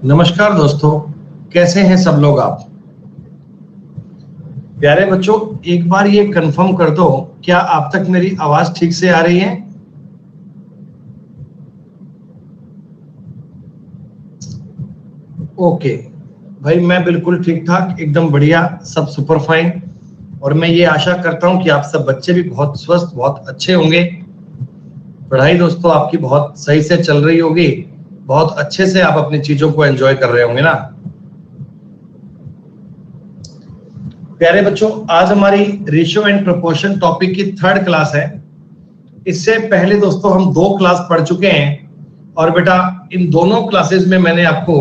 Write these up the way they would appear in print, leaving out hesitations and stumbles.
नमस्कार दोस्तों, कैसे हैं सब लोग आप। प्यारे बच्चों, एक बार ये कंफर्म कर दो, क्या आप तक मेरी आवाज ठीक से आ रही है? ओके भाई, मैं बिल्कुल ठीक ठाक, एकदम बढ़िया, सब सुपर फाइन। और मैं ये आशा करता हूं कि आप सब बच्चे भी बहुत स्वस्थ, बहुत अच्छे होंगे। पढ़ाई दोस्तों आपकी बहुत सही से चल रही होगी, बहुत अच्छे से आप अपनी चीजों को एंजॉय कर रहे होंगे ना। प्यारे बच्चों, आज हमारी रेशियो एंड प्रोपोर्शन टॉपिक की 3rd क्लास है। इससे पहले दोस्तों हम 2 क्लास पढ़ चुके हैं और बेटा इन दोनों क्लासेस में मैंने आपको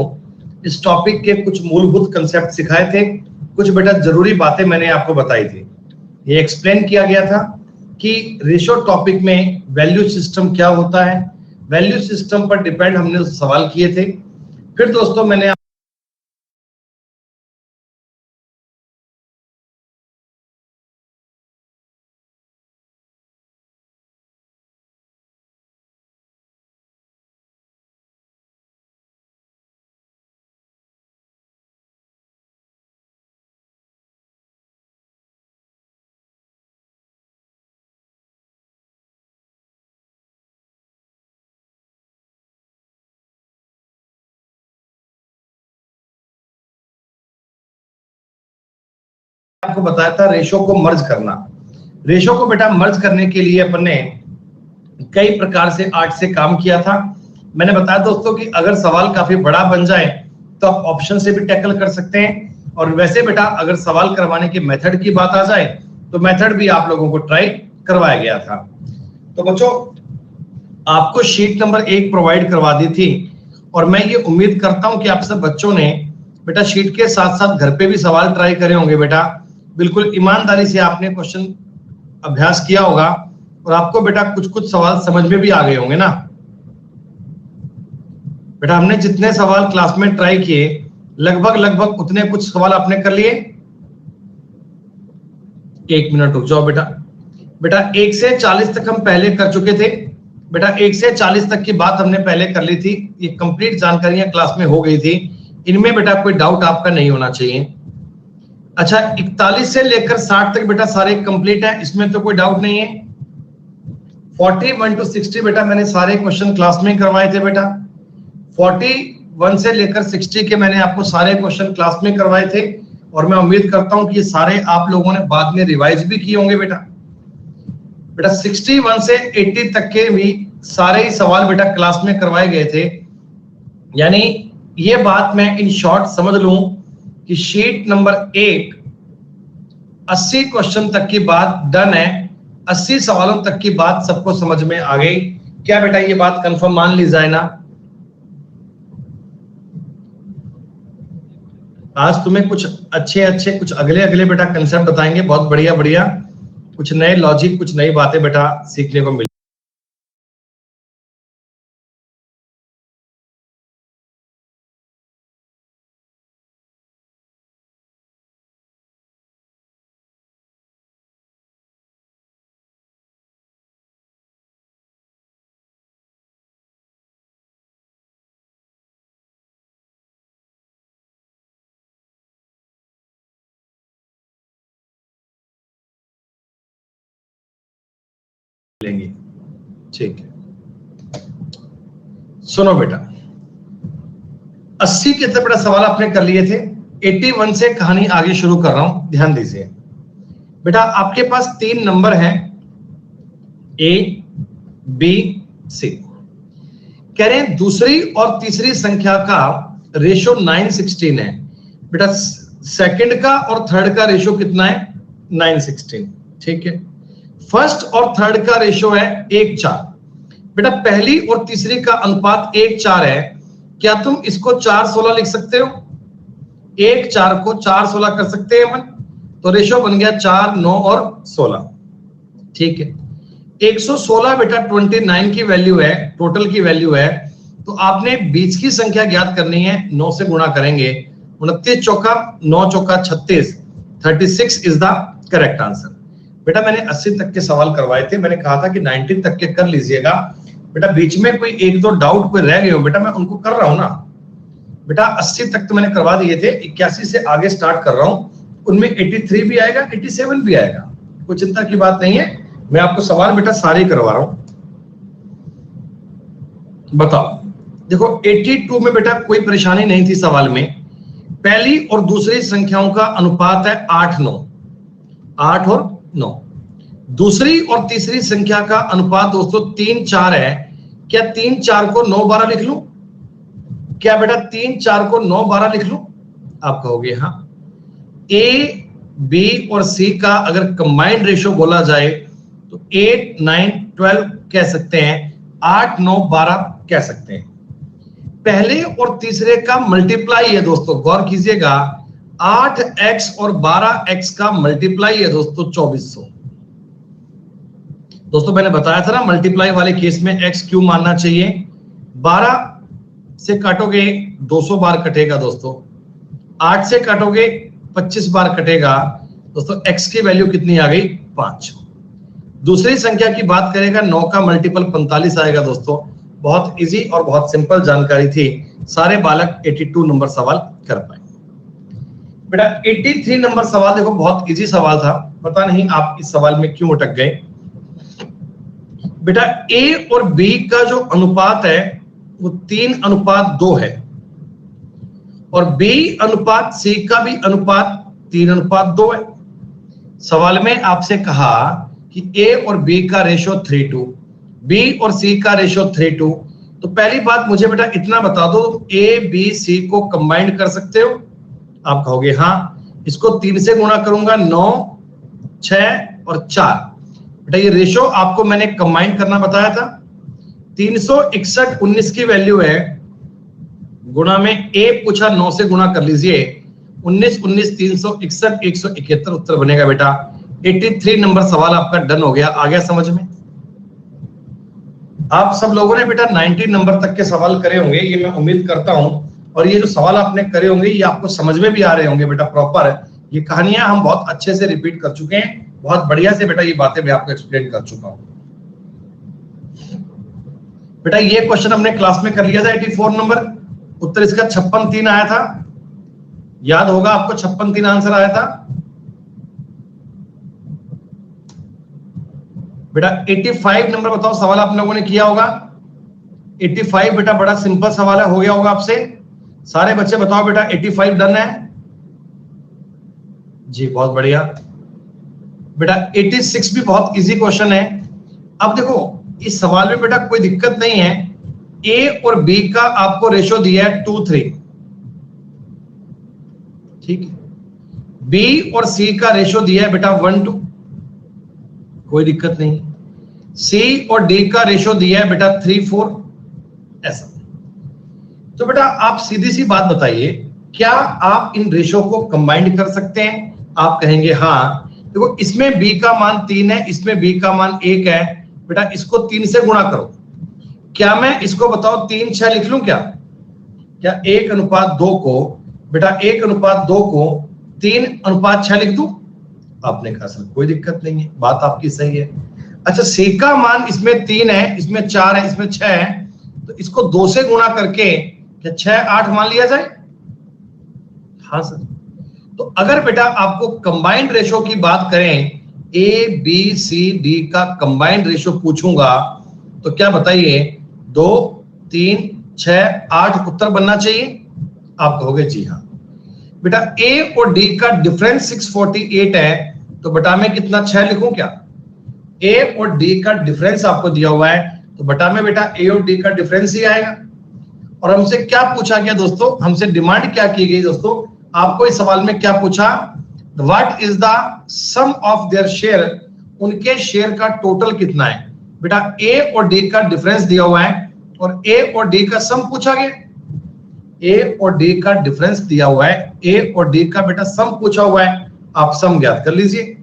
इस टॉपिक के कुछ मूलभूत कंसेप्ट सिखाए थे, कुछ बेटा जरूरी बातें मैंने आपको बताई थी। ये एक्सप्लेन किया गया था कि रेशियो टॉपिक में वैल्यू सिस्टम क्या होता है, वैल्यू सिस्टम पर डिपेंड हमने सवाल किए थे। फिर दोस्तों मैंने आपको बताया था रेशो को मर्ज करना। रेशो को बेटा मर्ज करने के लिए अपन ने कई प्रकार से आर्ट से काम किया था। मैंने बताया दोस्तों कि अगर सवाल काफी बड़ा बन जाए तो आप ऑप्शन से भी टैकल कर सकते हैं, और वैसे बेटा अगर सवाल करवाने के मेथड की बात आ जाए तो मेथड भी आप लोगों को ट्राई करवाया गया था। तो बच्चों, आपको शीट नंबर 1 प्रोवाइड करवा दी थी और मैं ये उम्मीद करता हूं कि आप सब बच्चों ने बेटा शीट के साथ साथ घर पे भी सवाल ट्राई करे होंगे। बेटा बिल्कुल ईमानदारी से आपने क्वेश्चन अभ्यास किया होगा और आपको बेटा कुछ सवाल समझ में भी आ गए होंगे ना। बेटा हमने जितने सवाल क्लास में ट्राई किए लगभग उतने कुछ सवाल आपने कर लिए। 1 मिनट रुक जाओ बेटा। बेटा 1 से 40 तक हम पहले कर चुके थे। बेटा 1 से 40 तक की बात हमने पहले कर ली थी, ये कंप्लीट जानकारियां क्लास में हो गई थी, इनमें बेटा कोई डाउट आपका नहीं होना चाहिए। अच्छा, 41 से लेकर 60 तक बेटा सारे कंप्लीट है, इसमें तो कोई डाउट नहीं है। 41 to 60 बेटा मैंने सारे क्वेश्चन क्लास में करवाए थे। बेटा 41 से लेकर 60 के मैंने आपको सारे क्वेश्चन क्लास में करवाए थे और मैं उम्मीद करता हूं कि ये सारे आप लोगों ने बाद में रिवाइज भी किए होंगे। बेटा 61 से 80 तक के भी सारे ही सवाल बेटा क्लास में करवाए गए थे। यानी ये बात मैं इन शॉर्ट समझ लूं कि शीट नंबर 1 80 क्वेश्चन तक की बात डन है, 80 सवालों तक की बात सबको समझ में आ गई। क्या बेटा ये बात कंफर्म मान ली जाए ना? आज तुम्हें कुछ अच्छे कुछ अगले बेटा कंसेप्ट बताएंगे, बहुत बढ़िया कुछ नए लॉजिक, कुछ नई बातें बेटा सीखने को मिली। लेंगे, ठीक है। सुनो बेटा, 80 के तो बेटा सवाल आपने कर लिए थे, 81 से कहानी आगे शुरू कर रहा हूं, ध्यान दीजिए। बेटा आपके पास 3 नंबर हैं, ए बी सी। कह रहे हैं दूसरी और तीसरी संख्या का रेशो 9:16 है। बेटा सेकंड का और थर्ड का रेशो कितना है? 9:16, ठीक है। फर्स्ट और थर्ड का रेशो है 1:4। बेटा पहली और तीसरी का अनुपात 1:4 है। क्या तुम इसको 4:16 लिख सकते हो? 1:4 को 4:16 कर सकते हैं अपन, तो रेशो बन गया 4, 9 और 16, ठीक है। 116 बेटा 29 की वैल्यू है, टोटल की वैल्यू है, तो आपने बीच की संख्या ज्ञात करनी है, 9 से गुणा करेंगे। 29 चौका 9 चौका 36, 36 इज द करेक्ट आंसर। बेटा मैंने 80 तक के सवाल करवाए थे, मैंने कहा था कि 90 तक के कर लीजिएगा। बेटा बीच में कोई एक दो डाउट कोई रह गए हो बेटा, मैं उनको कर रहा हूं ना बेटा। 80 तक तो मैंने करवा दिए थे, 81 से आगे स्टार्ट कर रहा हूं। उनमें 83 भी आएगा, 87 भी आएगा, कोई चिंता की बात नहीं है। मैं आपको सवाल बेटा सारे करवा रहा हूं। बताओ, देखो 82 में बेटा कोई परेशानी नहीं थी सवाल में। पहली और दूसरी संख्याओं का अनुपात है 8-9, 8 और 9। दूसरी और तीसरी संख्या का अनुपात दोस्तों 3-4 है। क्या 3-4 को 9-12 लिख लूं? क्या बेटा 3-4 को 9-12 लिख लूं? आप कहोगे हाँ। ए, बी और सी का अगर कंबाइंड रेशियो बोला जाए तो 8, 9, 12 कह सकते हैं, 8, 9, 12 कह सकते हैं। पहले और तीसरे का मल्टीप्लाई है दोस्तों, गौर कीजिएगा, 8x और 12x का मल्टीप्लाई है दोस्तों 2400। दोस्तों मैंने बताया था ना मल्टीप्लाई वाले केस में x क्यों मानना चाहिए। 12 से काटोगे 200 बार कटेगा दोस्तों, 8 से काटोगे 25 बार कटेगा दोस्तों। x की वैल्यू कितनी आ गई? 5। दूसरी संख्या की बात करेगा, 9 का मल्टीपल 45 आएगा दोस्तों। बहुत इजी और बहुत सिंपल जानकारी थी, सारे बालक 82 नंबर सवाल कर पाए। बेटा 83 नंबर सवाल देखो, बहुत इजी सवाल था, पता नहीं आप इस सवाल में क्यों अटक गए। बेटा ए और बी का जो अनुपात है वो 3:2 है, और बी अनुपात सी का भी अनुपात 3:2 है। सवाल में आपसे कहा कि ए और बी का रेशियो 3:2, बी और सी का रेशियो 3:2। तो पहली बात मुझे बेटा इतना बता दो, ए बी सी को कंबाइंड कर सकते हो? आप कहोगे हाँ। इसको 3 से गुणा करूंगा, 9, 6 और 4। बेटा ये रेशियो आपको मैंने कंबाइन करना बताया था। 361 19 की वैल्यू है, गुणा में ए पूछा 9 से गुणा कर लीजिए, 19 19 361 171 उत्तर बनेगा बेटा। 83 नंबर सवाल आपका डन हो गया। आ गया समझ में? आप सब लोगों ने बेटा 90 नंबर तक के सवाल करे होंगे, ये मैं उम्मीद करता हूं। और ये जो सवाल आपने करे होंगे ये आपको समझ में भी आ रहे होंगे बेटा प्रॉपर। ये कहानियां हम बहुत अच्छे से रिपीट कर चुके हैं, बहुत बढ़िया से बेटा ये बातें मैं आपको एक्सप्लेन कर चुका हूं। बेटा ये क्वेश्चन हमने क्लास में कर लिया था 84 नंबर, उत्तर इसका 56-3 आया था, याद होगा आपको 56-3 आंसर आया था। बेटा 85 नंबर बताओ, सवाल आप लोगों ने किया होगा 85। बेटा बड़ा सिंपल सवाल है, हो गया होगा आपसे। सारे बच्चे बताओ बेटा 85 डन है जी, बहुत बढ़िया। बेटा 86 भी बहुत इजी क्वेश्चन है। अब देखो इस सवाल में बेटा कोई दिक्कत नहीं है, ए और बी का आपको रेशियो दिया है 2:3, ठीक है। बी और सी का रेशियो दिया है बेटा 1:2, कोई दिक्कत नहीं। सी और डी का रेशियो दिया है बेटा 3:4, ऐसा। तो बेटा आप सीधी सी बात बताइए, क्या आप इन रेशियो को कंबाइंड कर सकते हैं? आप कहेंगे हाँ। देखो इसमें b का मान 3 है, इसमें b का मान 1 है। बेटा इसको 3 से गुणा करो। क्या मैं इसको बताओ 3-6 लिख लूं? क्या 1:2 को बेटा 1:2 को 3:6 लिख दूं? आपने कहा सर कोई दिक्कत नहीं है, बात आपकी सही है। अच्छा c का मान इसमें 3 है, इसमें 4 है, इसमें 6 है, तो इसको 2 से गुणा करके क्या 6-8 मान लिया जाए? हाँ सर। तो अगर बेटा आपको कंबाइंड रेशियो की बात करें, ए बी सी डी का कंबाइंड रेशियो पूछूंगा तो क्या बताइए, 2, 3, 6, 8 उत्तर बनना चाहिए? आप कहोगे जी हाँ। बेटा ए और डी का डिफरेंस 648 है, तो बटा में कितना 6 लिखूं क्या? ए और डी का डिफरेंस आपको दिया हुआ है, तो बटा में बेटा ए और डी का डिफरेंस ही आएगा। और हमसे क्या पूछा गया दोस्तों, हमसे डिमांड क्या की गई दोस्तों, आपको इस सवाल में क्या पूछा, what is the sum of their share, उनके शेयर का टोटल कितना है। बेटा ए और डी का डिफरेंस दिया हुआ है और ए और डी का सम पूछा गया। ए और डी का डिफरेंस दिया हुआ है, ए और डी का बेटा सम पूछा हुआ है, आप सम ज्ञात कर लीजिए।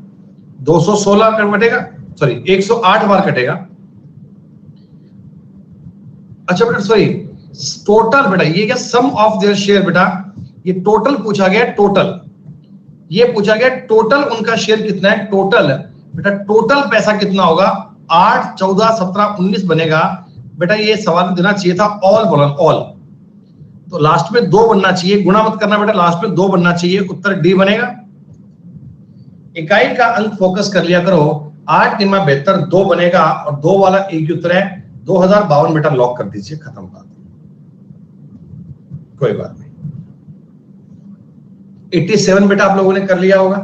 216 कटेगा, सॉरी 108 बार कटेगा। अच्छा बेटा सॉरी टोटल, बेटा ये क्या सम ऑफ देयर शेयर, बेटा ये टोटल पूछा गया, टोटल ये पूछा गया, टोटल उनका शेयर कितना है। टोटल बेटा टोटल पैसा कितना होगा, 8, 14, 17, 19 बनेगा। बेटा ये सवाल देना चाहिए था ऑल बोला, ऑल, तो लास्ट में 2 बनना चाहिए, गुणा मत करना बेटा, लास्ट में 2 बनना चाहिए, उत्तर डी बनेगा। इकाई का अंक फोकस कर लिया करो, 8 निमा 72 2 बनेगा, और 2 वाला एक उत्तर है 2052 बेटा, लॉक कर दीजिए, खत्म बात, कोई बात नहीं। 87 बेटा आप लोगों ने कर लिया होगा।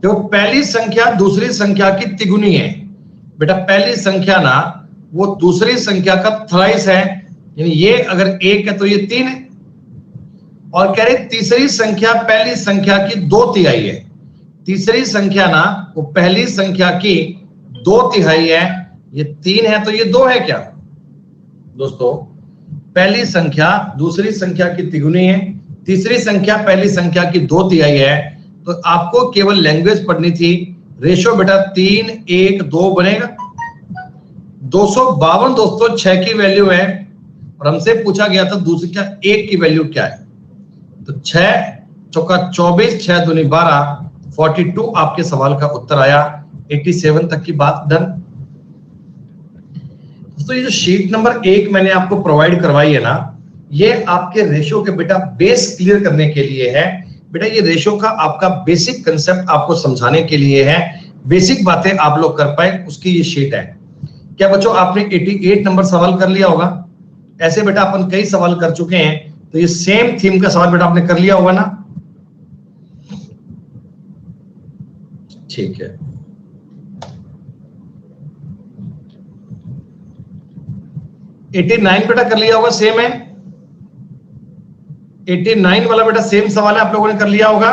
देखो पहली संख्या दूसरी संख्या की तिगुनी है बेटा, पहली संख्या ना वो दूसरी संख्या का थ्राइस है, यानी ये अगर 1 है तो ये 3 है, और कह रहे तीसरी संख्या पहली संख्या की 2/3 है, तीसरी संख्या ना वो पहली संख्या की 2/3 है, ये 3 है तो ये 2 है क्या दोस्तों? पहली संख्या दूसरी संख्या की तिगुनी है, तीसरी संख्या पहली संख्या की 2/3 है, तो आपको केवल लैंग्वेज पढ़नी थी, रेशो बेटा 3 1 2 बनेगा। 252 दोस्तों 6 की वैल्यू है, और हमसे पूछा गया था दूसरी क्या 1 की वैल्यू क्या है, तो 6 चौका 24 6 दूनी 12 42 आपके सवाल का उत्तर आया। 87 तक की बात डन। दोस्तों ये जो शीट नंबर 1 मैंने आपको प्रोवाइड करवाई है ना, ये आपके रेशो के बेटा बेस क्लियर करने के लिए है बेटा, ये रेशो का आपका बेसिक कंसेप्ट आपको समझाने के लिए है, बेसिक बातें आप लोग कर पाए उसकी ये शीट है। क्या बच्चों आपने 88 नंबर सवाल कर लिया होगा? ऐसे बेटा अपन कई सवाल कर चुके हैं, तो ये सेम थीम का सवाल बेटा आपने कर लिया होगा ना, ठीक है। एटी 89 बेटा कर लिया होगा, सेम है 89 वाला बेटा सेम सवाल है, आप लोगों ने कर लिया होगा,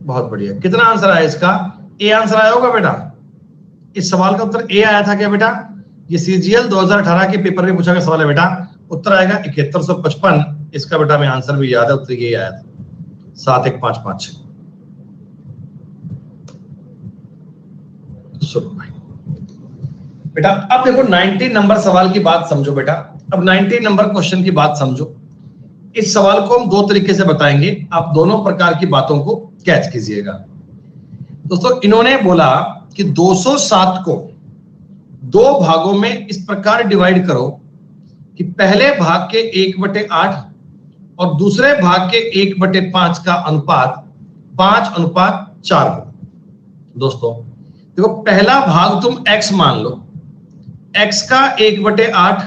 बहुत बढ़िया। कितना आंसर आया इसका? ए आंसर आया होगा बेटा, इस सवाल का उत्तर ए आया था क्या बेटा? ये सीजीएल 2018 के पेपर में पूछा गया सवाल है बेटा, उत्तर आएगा 7155, इसका बेटा मैं आंसर भी याद है, उत्तर ये आया था 7155। बेटा अब देखो 90 नंबर सवाल की बात समझो बेटा, अब 90 नंबर क्वेश्चन की बात समझो। इस सवाल को हम 2 तरीके से बताएंगे, आप दोनों प्रकार की बातों को कैच कीजिएगा। दोस्तों इन्होंने बोला कि 207 को 2 भागों में इस प्रकार डिवाइड करो कि पहले भाग के 1/8 और दूसरे भाग के 1/5 का अनुपात 5:4 हो। दोस्तों देखो पहला भाग तुम x मान लो, x का 1/8,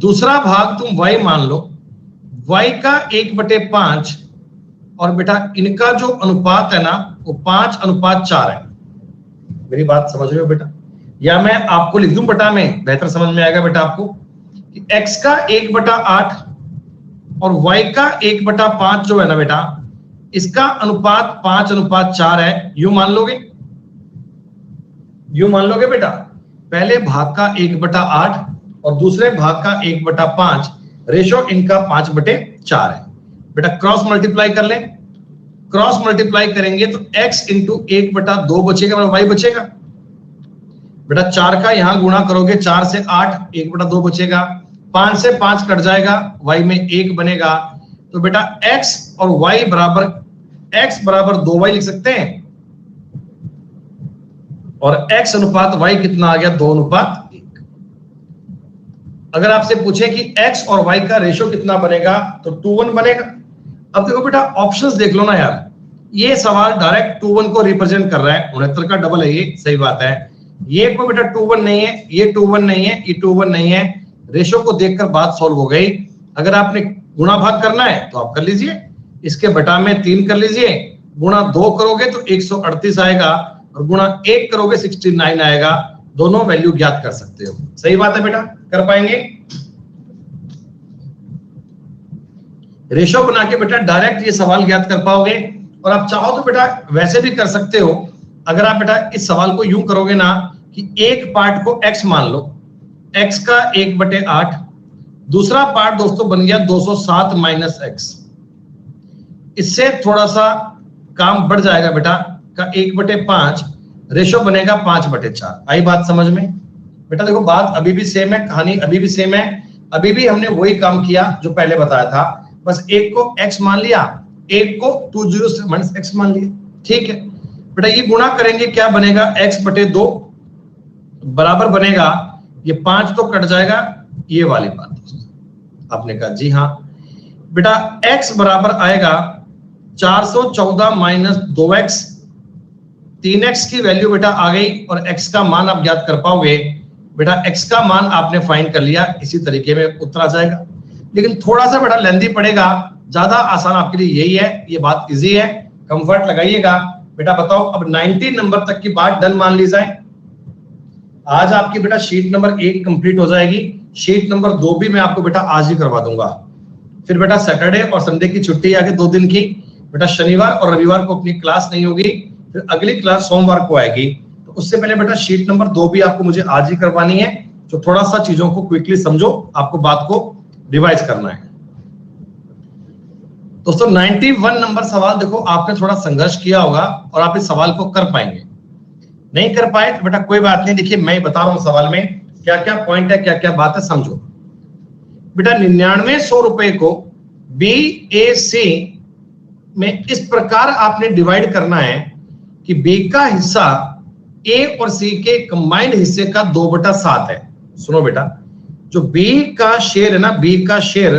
दूसरा भाग तुम y मान लो, y का 1/5, और बेटा इनका जो अनुपात है ना वो 5:4 है। मेरी बात समझ रहे हो बेटा? या मैं आपको लिख दूं बटा में, बेहतर समझ में आएगा बेटा आपको, कि x का 1/8 और y का 1/5 जो है ना बेटा, इसका अनुपात 5:4 है। यूं मान लोगे, यूं मान लोगे बेटा, पहले भाग का 1/8 और दूसरे भाग का 1/5, रेशो इनका 5/4 है। बेटा क्रॉस मल्टीप्लाई कर लें, क्रॉस मल्टीप्लाई करेंगे तो x इंटू 1/2 बचेगा, y बचेगा। बेटा 4 का यहां गुणा करोगे, 4 से 8, 1/2 बचेगा, 5 से 5 कट जाएगा, y में 1 बनेगा। तो बेटा x और y बराबर, x बराबर 2y लिख सकते हैं, और x अनुपात y कितना आ गया? 2:1। अगर आपसे पूछे कि x और y का रेशो कितना बनेगा तो 2:1 बनेगा। अब देखो बेटा ऑप्शंस देख लो ना यार, ये सवाल डायरेक्ट 2:1 को रिप्रेजेंट कर रहा है, 69 का डबल है, ये सही बात है। ये कोई बेटा 2:1 नहीं है, ये 2:1 नहीं है, ये 2:1 नहीं है, रेशो को देखकर बात सॉल्व हो गई। अगर आपने गुणा भाग करना है तो आप कर लीजिए, इसके बटा में 3 कर लीजिए, गुणा 2 करोगे तो 138 आएगा, और गुणा 1 करोगे 69 आएगा। दोनों वैल्यू ज्ञात कर सकते हो, सही बात है बेटा, कर पाएंगे। रेशो बना के बेटा डायरेक्ट ये सवाल ज्ञात कर पाओगे, और आप चाहो तो बेटा वैसे भी कर सकते हो। अगर आप बेटा इस सवाल को यूं करोगे ना कि एक पार्ट को x मान लो, x का 1/8, दूसरा पार्ट दोस्तों बन गया 207 माइनस x, इससे थोड़ा सा काम बढ़ जाएगा बेटा, का 1/5, रेशो बनेगा 5/4। आई बात समझ में? बेटा देखो बात अभी भी सेम है, कहानी अभी भी सेम है, अभी भी हमने वही काम किया जो पहले बताया था, बस एक को x मान लिया, एक को 207 माइनस x मान लिया, ठीक है बेटा। ये गुणा करेंगे क्या बनेगा? x/2, बराबर बनेगा, ये 5 तो कट जाएगा, ये वाली बात दोस्तों। आपने कहा जी हाँ बेटा, x बराबर आएगा 414 माइनस 2x, 3x की वैल्यू बेटा आ गई और x का मान आप ज्ञात कर पाओगे बेटा। x का मान आपने फाइंड कर लिया, इसी तरीके में उत्तर आ जाएगा। लेकिन थोड़ा सा बेटा लेंथी पड़ेगा, ज्यादा आसान आपके लिए यही है, ये बात इजी है, कंफर्ट लगाइएगा बेटा। बताओ अब 90 नंबर तक की बात डन मान ली जाए। आज आपकी बेटा शीट नंबर 1 कंप्लीट हो जाएगी, शीट नंबर 2 भी मैं आपको बेटा आज ही करवा दूंगा। फिर बेटा सैटरडे और संडे की छुट्टी आगे 2 दिन की बेटा, शनिवार और रविवार को अपनी क्लास नहीं होगी, फिर अगली क्लास सोमवार को आएगी। तो उससे पहले बेटा शीट नंबर 2 भी आपको मुझे आज ही करवानी है, तो थोड़ा सा चीजों को क्विकली समझो, आपको बात को रिवाइज करना है दोस्तों। 91 नंबर सवाल देखो, आपने थोड़ा संघर्ष किया होगा और आप इस सवाल को कर पाएंगे। नहीं कर पाए तो बेटा कोई बात नहीं, देखिए मैं बता रहा हूं सवाल में क्या क्या पॉइंट है, क्या क्या बात है, समझो बेटा। 9900 रुपए को BAC में इस प्रकार आपने डिवाइड करना है कि B का हिस्सा A और C के कंबाइंड हिस्से का 2/7 है। सुनो बेटा, जो B का शेयर है ना, B का शेयर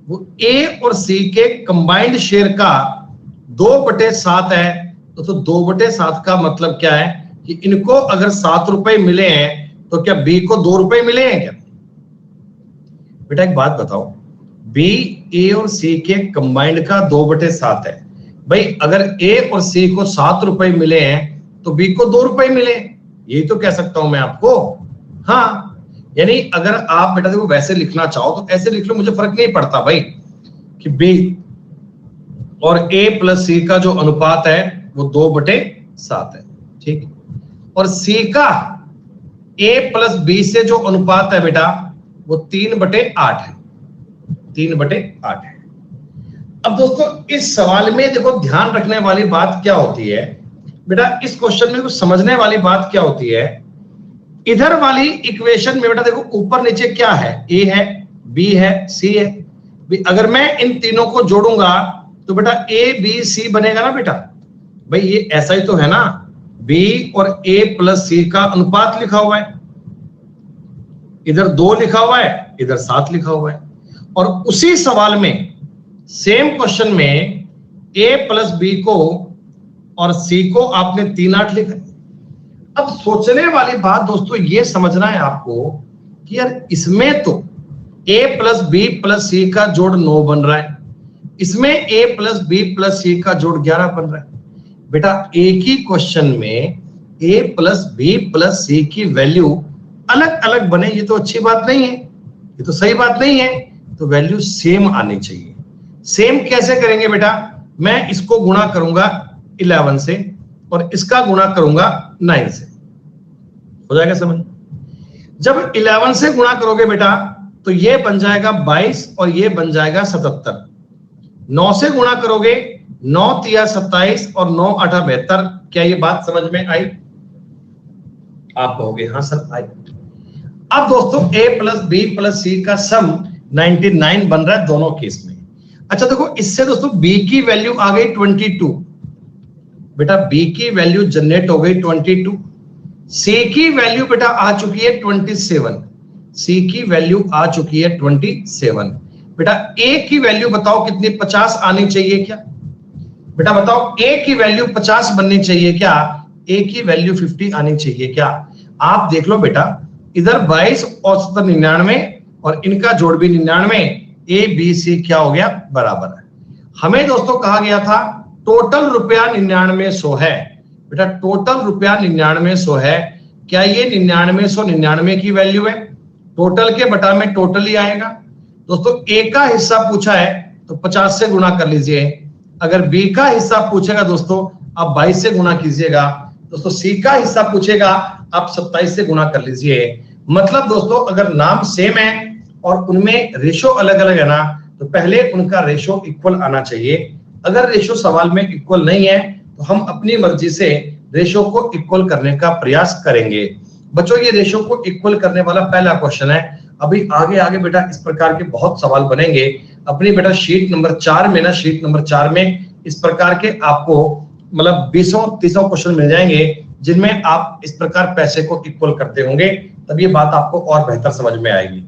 वो A और C के कंबाइंड शेयर का 2/7 है। तो 2/7 का मतलब क्या है कि इनको अगर 7 रुपए मिले हैं तो क्या B को 2 रुपए मिले हैं क्या? बेटा एक बात बताओ, B A और C के कंबाइंड का 2/7 है भाई। अगर A और C को 7 रुपए मिले हैं तो B को 2 रुपए मिले, यही तो कह सकता हूं मैं आपको। हाँ, यानी अगर आप बेटा देखो वैसे लिखना चाहो तो ऐसे लिख लो, मुझे फर्क नहीं पड़ता भाई कि B और A प्लस C का जो अनुपात है वो 2/7 है, ठीक। और C का A प्लस B से जो अनुपात है बेटा वो 3/8 है, 3/8 है। अब दोस्तों इस सवाल में देखो ध्यान रखने वाली बात क्या होती है बेटा, इस क्वेश्चन में कुछ समझने वाली बात क्या होती है। इधर वाली इक्वेशन में बेटा देखो ऊपर नीचे क्या है, A है, B है, C है। अगर मैं इन तीनों को जोड़ूंगा तो बेटा A B C बनेगा ना बेटा। भाई ये ऐसा ही तो है ना, B और A प्लस C का अनुपात लिखा हुआ है, इधर 2 लिखा हुआ है, इधर 7 लिखा हुआ है। और उसी सवाल में सेम क्वेश्चन में A प्लस B को और C को आपने 3/8 लिखा है। अब सोचने वाली बात दोस्तों ये समझना है आपको कि यार इसमें तो A plus B plus C का जोड़ 9 बन रहा है, इसमें A plus B plus C का जोड़ 11 बन रहा है। बेटा एक ही क्वेश्चन में A plus B plus C की वैल्यू अलग अलग बने, ये तो अच्छी बात नहीं है, ये तो सही बात नहीं है। तो वैल्यू सेम आनी चाहिए। सेम कैसे करेंगे बेटा, मैं इसको गुणा करूंगा 11 से और इसका गुणा करूंगा 9 से, हो जाएगा समझ। जब 11 से गुणा करोगे बेटा तो ये बन जाएगा 22 और ये बन जाएगा 77। 9 से गुणा करोगे 9 तिया 27 और 9 8 72। क्या ये बात समझ में आई? आप कहोगे हाँ सर आई। अब दोस्तों A plus B plus C का सम 99 बन रहा है दोनों केस में। अच्छा देखो इससे दोस्तों B की वैल्यू आ गई 22, बेटा B की वैल्यू जनरेट हो गई 22। C की वैल्यू बेटा आ चुकी है 27, C की वैल्यू आ चुकी है 27। बेटा A की वैल्यू बताओ कितनी, 50 आनी चाहिए क्या? बेटा बताओ A की वैल्यू 50 बननी चाहिए क्या? A की वैल्यू 50 आनी चाहिए क्या? आप देख लो बेटा, इधर 22 और 99 और इनका जोड़ भी 99, A B C क्या हो गया, बराबर है। हमें दोस्तों कहा गया था टोटल रुपया 9900 है। बेटा टोटल रुपया 9900 है, क्या ये 9999 की वैल्यू है? टोटल के बटा में टोटल ही आएगा। दोस्तों A का हिस्सा पूछा है तो 50 से गुणा कर लीजिए। अगर B का हिस्सा पूछेगा दोस्तों आप 22 से गुणा कीजिएगा। दोस्तों C का हिस्सा पूछेगा आप 27 से गुणा कर लीजिए। मतलब दोस्तों अगर नाम सेम है और उनमें रेशो अलग अलग है ना, तो पहले उनका रेशो इक्वल आना चाहिए। अगर रेशो सवाल में इक्वल नहीं है तो हम अपनी मर्जी से रेशो को इक्वल करने का प्रयास करेंगे। बच्चों ये रेशो को इक्वल करने वाला पहला क्वेश्चन है। अभी आगे आगे बेटा इस प्रकार के बहुत सवाल बनेंगे अपनी बेटा शीट नंबर 4 में ना, शीट नंबर 4 में इस प्रकार के आपको मतलब 20-30 क्वेश्चन मिल जाएंगे जिनमें आप इस प्रकार पैसे को इक्वल करते होंगे, तब ये बात आपको और बेहतर समझ में आएगी।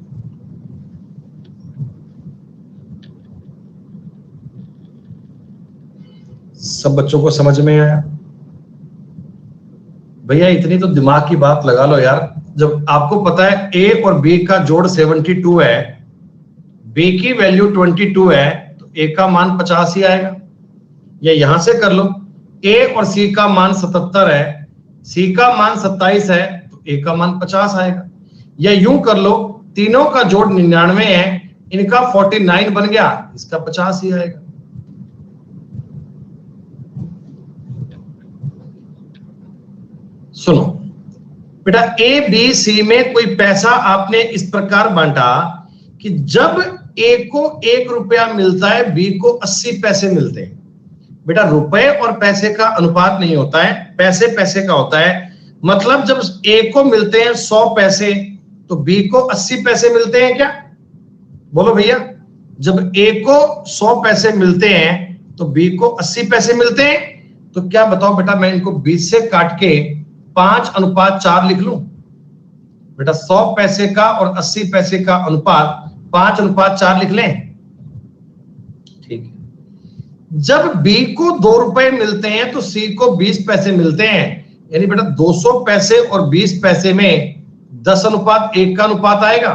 सब बच्चों को समझ में आया? भैया इतनी तो दिमाग की बात लगा लो यार। जब आपको पता है ए और बी का जोड़ 72 है, बी की वैल्यू 22 है, तो ए का मान 50 ही आएगा। या यहां से कर लो, ए और सी का मान 77 है, सी का मान 27 है, तो ए का मान 50 आएगा। या यूं कर लो, तीनों का जोड़ 99 है, इनका 49 बन गया, इसका 50 ही आएगा। सुनो बेटा, ए बी सी में कोई पैसा आपने इस प्रकार बांटा कि जब ए को 1 रुपया मिलता है, बी को 80 पैसे मिलते हैं। बेटा रुपए और पैसे का अनुपात नहीं होता है, पैसे पैसे का होता है। मतलब जब ए को मिलते हैं 100 पैसे, तो बी को 80 पैसे मिलते हैं क्या? बोलो भैया, जब ए को 100 पैसे मिलते हैं तो बी को 80 पैसे मिलते हैं। तो क्या बताओ बेटा, मैं इनको 20 से काट के 5:4 लिख लूं? बेटा 100 पैसे का और 80 पैसे का अनुपात 5:4 लिख लें। ठीक है। जब बी को 2 रुपए मिलते हैं तो सी को 20 पैसे मिलते हैं। यानी बेटा 200 पैसे और 20 पैसे में 10:1 का अनुपात आएगा।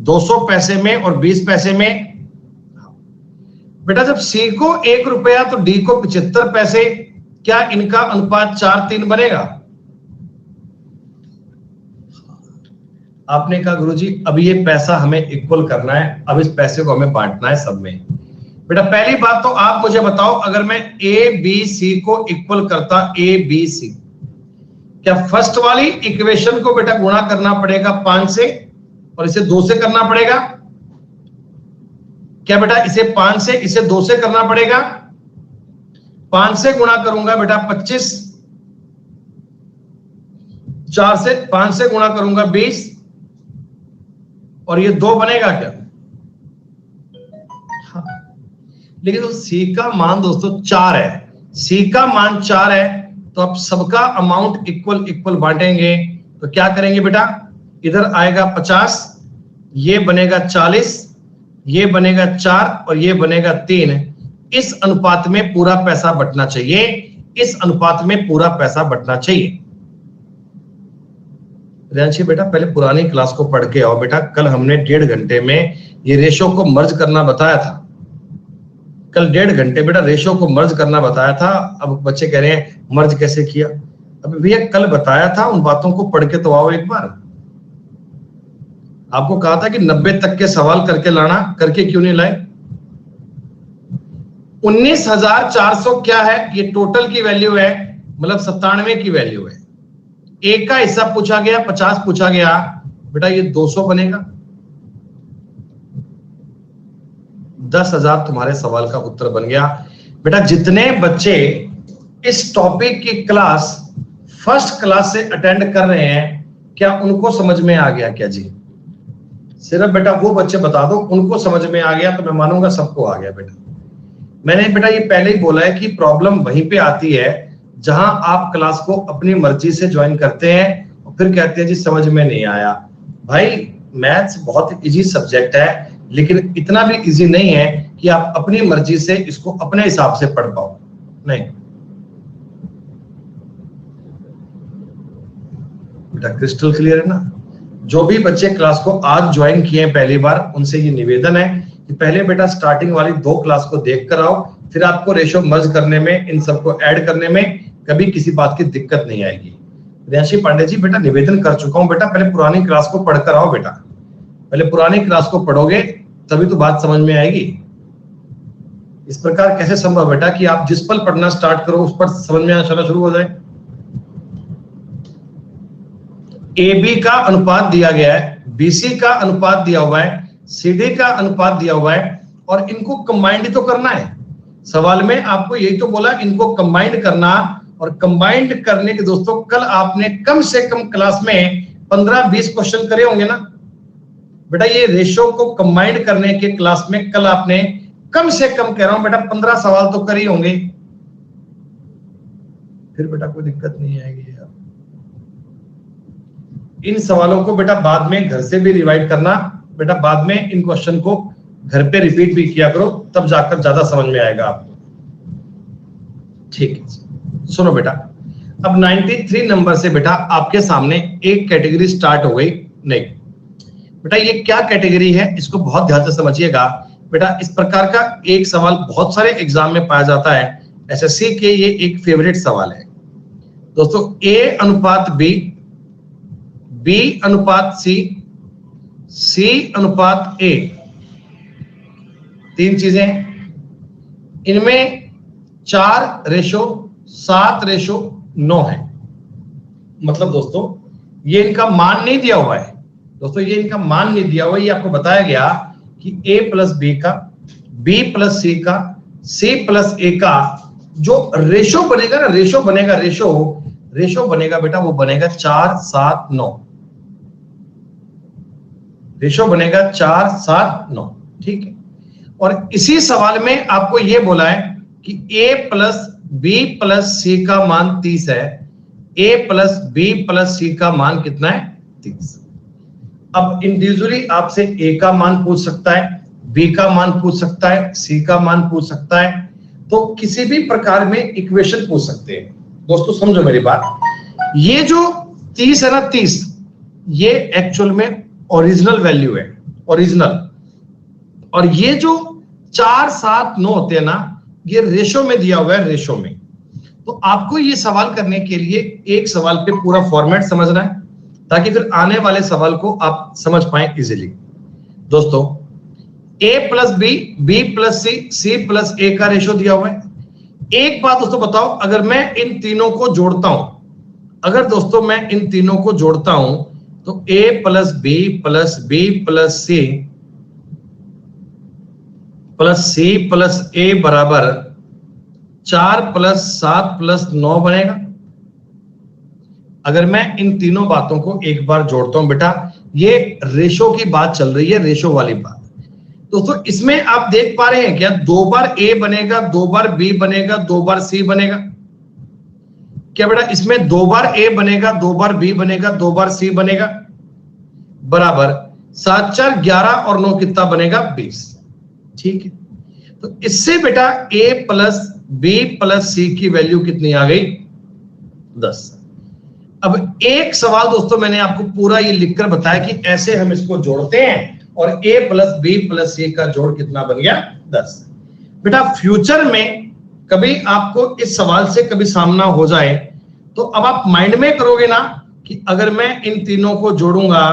200 पैसे में और 20 पैसे में। बेटा जब सी को 1 रुपया तो डी को 75 पैसे, क्या इनका अनुपात 4:3 बनेगा? आपने कहा गुरुजी अब ये पैसा हमें इक्वल करना है, अब इस पैसे को हमें बांटना है सब में। बेटा पहली बात तो आप मुझे बताओ, अगर मैं ए बी सी को इक्वल करता, ए बी सी, क्या फर्स्ट वाली इक्वेशन को बेटा गुणा करना पड़ेगा 5 से और इसे 2 से करना पड़ेगा? क्या बेटा इसे 5 से, इसे 2 से करना पड़ेगा? 5 से गुणा करूंगा बेटा 25, 4 से 5 से गुणा करूंगा 20, और ये 2 बनेगा क्या? हाँ। लेकिन तो सी का मान दोस्तों 4 है, सी का मान 4 है, तो अब सबका अमाउंट इक्वल इक्वल बांटेंगे। तो क्या करेंगे बेटा, इधर आएगा 50, ये बनेगा 40, ये बनेगा 4 और ये बनेगा 3। इस अनुपात में पूरा पैसा बंटना चाहिए, इस अनुपात में पूरा पैसा बंटना चाहिए। रियांशी बेटा पहले पुरानी क्लास को पढ़ के आओ बेटा। कल हमने 1.5 घंटे में ये रेशो को मर्ज करना बताया था। कल 1.5 घंटे बेटा रेशो को मर्ज करना बताया था। अब बच्चे कह रहे हैं मर्ज कैसे किया? अब भैया कल बताया था, उन बातों को पढ़ के तो आओ एक बार। आपको कहा था कि 90 तक के सवाल करके लाना, करके क्यों नहीं लाए? 19,400 क्या है? ये टोटल की वैल्यू है, मतलब 97 की वैल्यू है। एक का हिस्सा पूछा गया, 50 पूछा गया, बेटा ये 200 बनेगा। 10,000 तुम्हारे सवाल का उत्तर बन गया। बेटा जितने बच्चे इस टॉपिक की क्लास फर्स्ट क्लास से अटेंड कर रहे हैं, क्या उनको समझ में आ गया क्या? जी सिर्फ बेटा वो बच्चे बता दो उनको समझ में आ गया, तो मैं मानूंगा सबको आ गया। बेटा मैंने बेटा ये पहले ही बोला है कि प्रॉब्लम वहीं पे आती है जहां आप क्लास को अपनी मर्जी से ज्वाइन करते हैं और फिर कहते हैं जी समझ में नहीं आया। भाई मैथ्स बहुत इजी सब्जेक्ट है, लेकिन इतना भी इजी नहीं है कि आप अपनी मर्जी से इसको अपने हिसाब से पढ़ पाओ। नहीं बेटा क्रिस्टल क्लियर है ना? जो भी बच्चे क्लास को आज ज्वाइन किए हैं पहली बार, उनसे ये निवेदन है कि पहले बेटा स्टार्टिंग वाली 2 क्लास को देख कर आओ, फिर आपको रेशो मर्ज करने में, इन सबको ऐड करने में कभी किसी बात की दिक्कत नहीं आएगी। रियांशी पांडे जी बेटा निवेदन कर चुका हूं, बेटा पहले पुरानी क्लास को पढ़कर आओ। बेटा पहले पुरानी क्लास को पढ़ोगे तभी तो बात समझ में आएगी। इस प्रकार कैसे संभव बेटा कि आप जिस पल पढ़ना स्टार्ट करो उस पर समझ में आना शुरू हो जाए? ए बी का अनुपात दिया गया है, बीसी का अनुपात दिया हुआ है, सीडी का अनुपात दिया हुआ है, और इनको कंबाइंड तो करना है। सवाल में आपको यही तो बोला इनको कंबाइंड करना, और कंबाइंड करने के दोस्तों कल आपने कम से कम क्लास में 15-20 क्वेश्चन करे होंगे ना बेटा। ये रेशो को कंबाइंड करने के क्लास में कल आपने कम से कम कह रहा हूं बेटा 15 सवाल तो करे होंगे। फिर बेटा कोई दिक्कत नहीं आएगी यार। इन सवालों को बेटा बाद में घर से भी रिवाइड करना बेटा, बाद में इन क्वेश्चन को घर पे रिपीट भी किया करो, तब जाकर ज्यादा समझ में आएगा आपको। ठीक है, सुनो बेटा, अब 93 नंबर से बेटा आपके सामने एक कैटेगरी स्टार्ट हो गई। नहीं बेटा, ये क्या कैटेगरी है इसको बहुत ध्यान से समझिएगा बेटा। इस प्रकार का एक सवाल बहुत सारे एग्जाम में पाया जाता है, एसएससी के ये एक फेवरेट सवाल है दोस्तों। ए अनुपात बी, बी अनुपात सी, सी अनुपात ए, तीन चीजें, इनमें 4:7:9 है। मतलब दोस्तों ये इनका मान नहीं दिया हुआ है दोस्तों, ये इनका मान नहीं दिया हुआ, ये आपको बताया गया कि a प्लस बी का, b प्लस सी का, c प्लस ए का जो रेशो बनेगा ना, रेशो बनेगा, रेशो बनेगा बेटा, वो बनेगा 4:7:9, रेशो बनेगा 4:7:9। ठीक है, और इसी सवाल में आपको ये बोला है कि a plus B plus C का मान 30 है, a plus B plus C का मान कितना है? 30। अब इंडिविजुअली आपसे a का मान पूछ सकता है, b का मान पूछ सकता है, c का मान पूछ सकता है, तो किसी भी प्रकार में इक्वेशन पूछ सकते हैं। दोस्तों समझो मेरी बात, ये जो 30 है ना, 30 ये एक्चुअल में ओरिजिनल वैल्यू है, ओरिजिनल, और ये जो 4:7:9 होते हैं ना, ये रेशो में दिया हुआ है, रेशो में। तो आपको ये सवाल करने के लिए एक सवाल पे पूरा फॉर्मेट समझना है, ताकि फिर आने वाले सवाल को आप समझ पाए इजीली। दोस्तों a plus B, B plus C, C plus A का रेशो दिया हुआ है। एक बात दोस्तों बताओ, अगर मैं इन तीनों को जोड़ता हूं, अगर दोस्तों मैं इन तीनों को जोड़ता हूं तो a plus B plus B plus C plus C plus A बराबर 4 + 7 + 9 बनेगा। अगर मैं इन तीनों बातों को एक बार जोड़ता हूं बेटा, ये रेशो की बात चल रही है, रेशो वाली बात। दोस्तों इसमें आप देख पा रहे हैं क्या, 2 बार ए बनेगा, 2 बार बी बनेगा, 2 बार सी बनेगा। क्या बेटा इसमें 2 बार ए बनेगा, 2 बार बी बनेगा, 2 बार सी बनेगा, बराबर 7 4 11 और 9 कितना बनेगा? 20। ठीक है, तो इससे बेटा a प्लस बी प्लस सी की वैल्यू कितनी आ गई? 10। अब एक सवाल दोस्तों मैंने आपको पूरा ये लिखकर बताया कि ऐसे हम इसको जोड़ते हैं, और a plus B plus C का जोड़ कितना बन गया? 10। बेटा फ्यूचर में कभी आपको इस सवाल से कभी सामना हो जाए तो अब आप माइंड में करोगे ना कि अगर मैं इन तीनों को जोड़ूंगा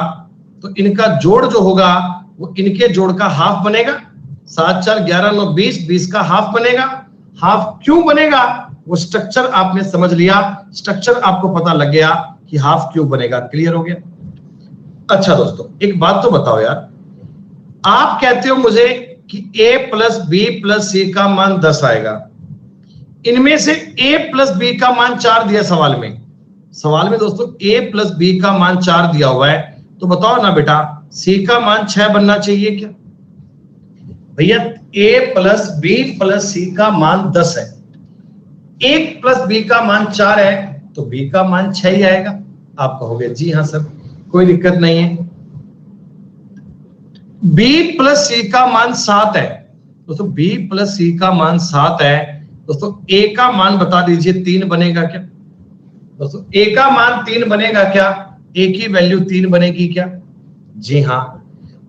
तो इनका जोड़ जो होगा वो इनके जोड़ का हाफ बनेगा। 7 4 11 9 20, 20 का हाफ बनेगा। हाफ क्यों बनेगा? वो स्ट्रक्चर आपने समझ लिया, स्ट्रक्चर आपको पता लग गया कि हाफ क्यों बनेगा। क्लियर हो गया? अच्छा दोस्तों एक बात तो बताओ यार, आप कहते हो मुझे कि a plus B plus C का मान 10 आएगा, इनमें से a प्लस बी का मान 4 दिया सवाल में। सवाल में दोस्तों a प्लस बी का मान 4 दिया हुआ है, तो बताओ ना बेटा c का मान 6 बनना चाहिए क्या? भैया a plus B plus C का मान 10 है, 1 प्लस बी का मान 4 है, तो b का मान 6 ही आएगा। आप कहोगे जी हाँ सर कोई दिक्कत नहीं है। b प्लस सी का मान 7 है दोस्तों, b प्लस सी का मान 7 है दोस्तों, a का मान बता दीजिए 3 बनेगा क्या? दोस्तों a का मान 3 बनेगा क्या? a की वैल्यू 3 बनेगी क्या? जी हाँ।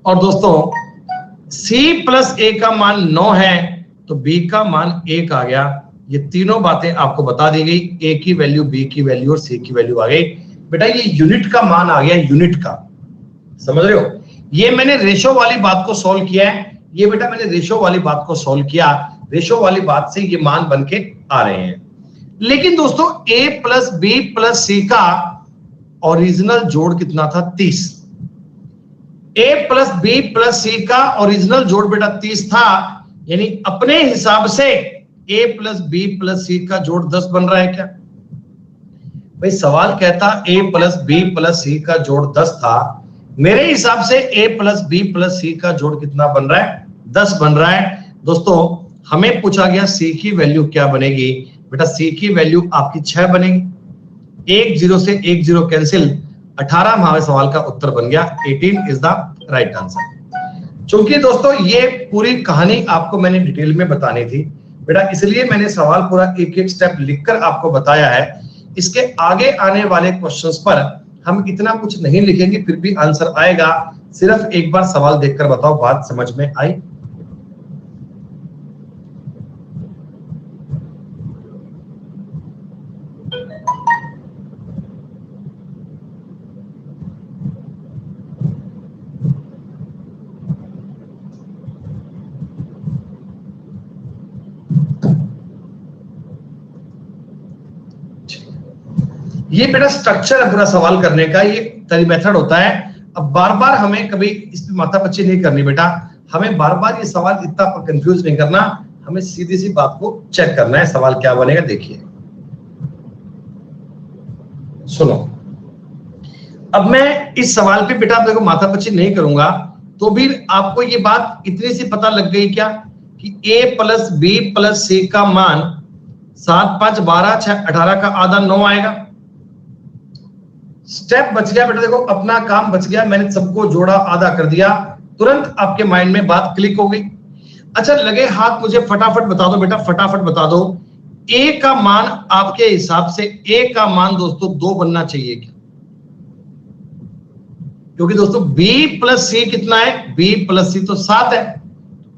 और दोस्तों c प्लस a का मान 9 है, तो b का मान 1 आ गया। ये तीनों बातें आपको बता दी गई, a की वैल्यू, b की वैल्यू और c की वैल्यू आ गई। बेटा ये यूनिट का मान आ गया, यूनिट का, समझ रहे हो? ये मैंने रेशो वाली बात को सॉल्व किया है, ये बेटा मैंने रेशो वाली बात को सॉल्व किया, रेशो वाली बात से ये मान बन के आ रहे हैं। लेकिन दोस्तों a plus B plus C का ओरिजिनल जोड़ कितना था? 30। a plus B plus C का ओरिजिनल जोड़ बेटा 30 था, यानी अपने हिसाब से a plus B plus C का जोड़ 10 बन रहा है क्या? भाई सवाल कहता a plus B plus C का जोड़ 10 था, मेरे हिसाब से a plus B plus C का जोड़ कितना बन रहा है? 10 बन रहा है। दोस्तों हमें पूछा गया c की वैल्यू क्या बनेगी, बेटा सी की वैल्यू आपकी 6 बनेगी। 1 0 से 1 0 कैंसिल, 18 हमारे सवाल का उत्तर बन गया। 18 इज द राइट आंसर। चूंकि दोस्तों ये पूरी कहानी आपको मैंने डिटेल में बतानी थी बेटा, इसलिए मैंने सवाल पूरा एक एक स्टेप लिखकर आपको बताया है। इसके आगे आने वाले क्वेश्चंस पर हम इतना कुछ नहीं लिखेंगे, फिर भी आंसर आएगा। सिर्फ एक बार सवाल देखकर बताओ बात समझ में आई? ये बेटा स्ट्रक्चर है पूरा सवाल करने का, ये मेथड होता है। अब बार बार हमें कभी इस पे माथापच्ची नहीं करनी बेटा, हमें बार बार ये सवाल इतना कंफ्यूज नहीं करना, हमें सीधी सी बात को चेक करना है। सवाल क्या बनेगा देखिए, सुनो। अब मैं इस सवाल पे बेटा देखो माथापच्ची नहीं करूंगा, तो भी आपको ये बात इतनी सी पता लग गई क्या कि a plus B plus C का मान 7 5 12 6 18 का आधा 9 आएगा। स्टेप बच गया बेटा, देखो अपना काम बच गया, मैंने सबको जोड़ा आधा कर दिया, तुरंत आपके माइंड में बात क्लिक हो गई। अच्छा लगे हाथ, मुझे फटाफट बता दो बेटा, फटाफट बता दो a का मान आपके हिसाब से a का मान दोस्तों 2 बनना चाहिए क्या? क्योंकि दोस्तों b प्लस सी कितना है, b प्लस सी तो 7 है,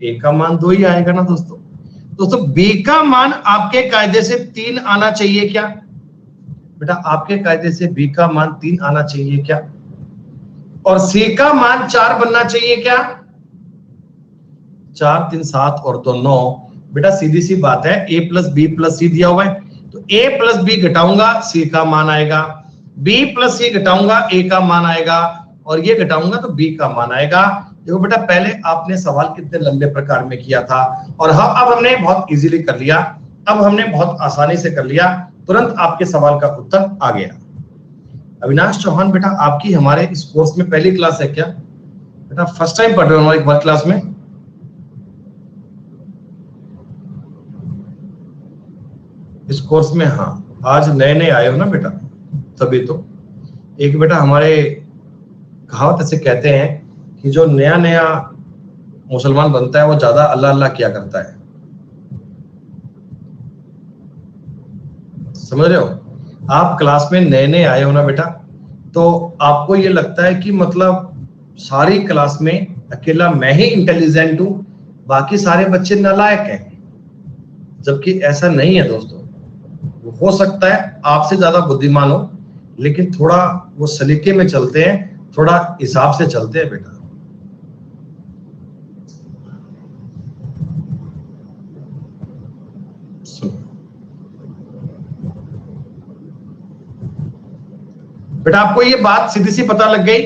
a का मान 2 ही आएगा ना दोस्तों। दोस्तों b का मान आपके कायदे से 3 आना चाहिए क्या बेटा? आपके कायदे से b का मान 3 आना चाहिए क्या? और c का मान 4 बनना चाहिए क्या? 4 3 7 और 2 9। बेटा सीधी सी बात है, a प्लस बी प्लस सी दिया हुआ है, तो a प्लस बी घटाऊंगा c का मान आएगा, b प्लस सी घटाऊंगा a का मान आएगा, और ये घटाऊंगा तो b का मान आएगा। देखो बेटा पहले आपने सवाल कितने लंबे प्रकार में किया था, और अब हमने बहुत इजीली कर लिया, अब हमने बहुत आसानी से कर लिया, तुरंत आपके सवाल का उत्तर आ गया। अविनाश चौहान बेटा आपकी हमारे इस कोर्स में पहली क्लास है क्या बेटा? फर्स्ट टाइम पढ़ रहे हो एक बार क्लास में? इस कोर्स में? हाँ, आज नए नए आए हो ना बेटा, तभी तो। एक बेटा हमारे कहावत ऐसे कहते हैं कि जो नया नया मुसलमान बनता है वो ज्यादा अल्लाह अल्लाह किया करता है, समझ रहे हो? आप क्लास में नए नए आए हो ना बेटा, तो आपको ये लगता है कि मतलब सारी क्लास में अकेला मैं ही इंटेलिजेंट हूं, बाकी सारे बच्चे नालायक हैं, जबकि ऐसा नहीं है दोस्तों। हो सकता है आपसे ज्यादा बुद्धिमान हो, लेकिन थोड़ा वो सलीके में चलते हैं, थोड़ा हिसाब से चलते हैं बेटा। बेटा आपको ये बात सीधी सी पता लग गई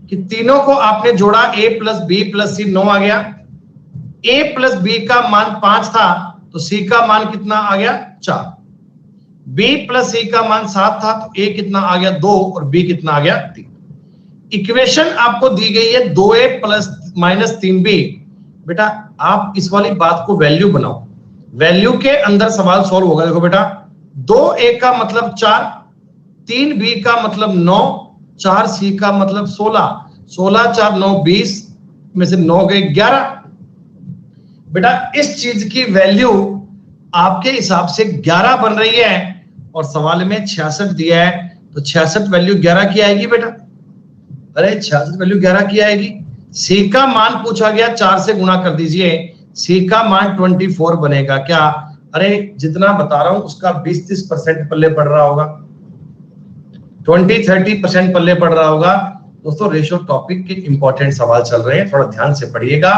कि तीनों को आपने जोड़ा, a प्लस बी प्लस सी 9 आ गया। a प्लस बी का मान 5 था, तो c का मान कितना आ गया? 4। b प्लस सी का मान 7 था, तो a कितना आ गया? 2, और b कितना आ गया? 3। इक्वेशन आपको दी गई है 2a प्लस माइनस 3b। बेटा आप इस वाली बात को वैल्यू बनाओ, वैल्यू के अंदर सवाल सॉल्व होगा। देखो बेटा 2a का मतलब 4, 3b का मतलब 9, 4c का मतलब 16, 16 4 9 20 में से 9 गए 11। बेटा इस चीज की वैल्यू आपके हिसाब से 11 बन रही है, और सवाल में 66 दिया है, तो 66 वैल्यू 11 की आएगी बेटा। अरे 66 वैल्यू 11 की आएगी। c का मान पूछा गया, 4 से गुणा कर दीजिए, c का मान 24 बनेगा क्या? अरे जितना बता रहा हूं उसका 20-30% पल्ले पड़ रहा होगा, 20-30% पल्ले पड़ रहा होगा। दोस्तों रेशो टॉपिक के इंपॉर्टेंट सवाल चल रहे हैं, थोड़ा ध्यान से पढ़िएगा।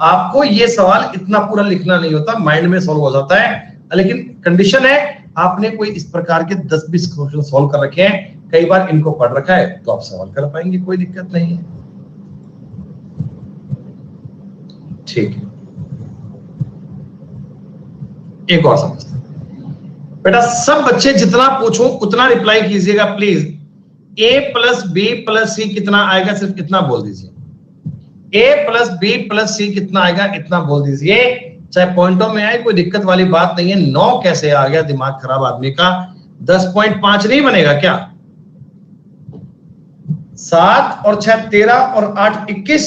आपको ये सवाल इतना पूरा लिखना नहीं होता, माइंड में सॉल्व हो जाता है, लेकिन कंडीशन है आपने कोई इस प्रकार के 10-20 क्वेश्चन सॉल्व कर रखे हैं, कई बार इनको पढ़ रखा है, तो आप सवाल कर पाएंगे, कोई दिक्कत नहीं है। ठीक है, एक और समझते हैं बेटा। सब बच्चे जितना पूछो उतना रिप्लाई कीजिएगा please. a plus B plus C कितना आएगा, सिर्फ इतना बोल दीजिए। a plus B plus C कितना आएगा, इतना बोल दीजिए। चाहे पॉइंटों में आए, कोई दिक्कत वाली बात नहीं है। 9 कैसे आ गया, दिमाग खराब आदमी का। 10.5 नहीं बनेगा क्या? 7 और 6 13 और 8 21,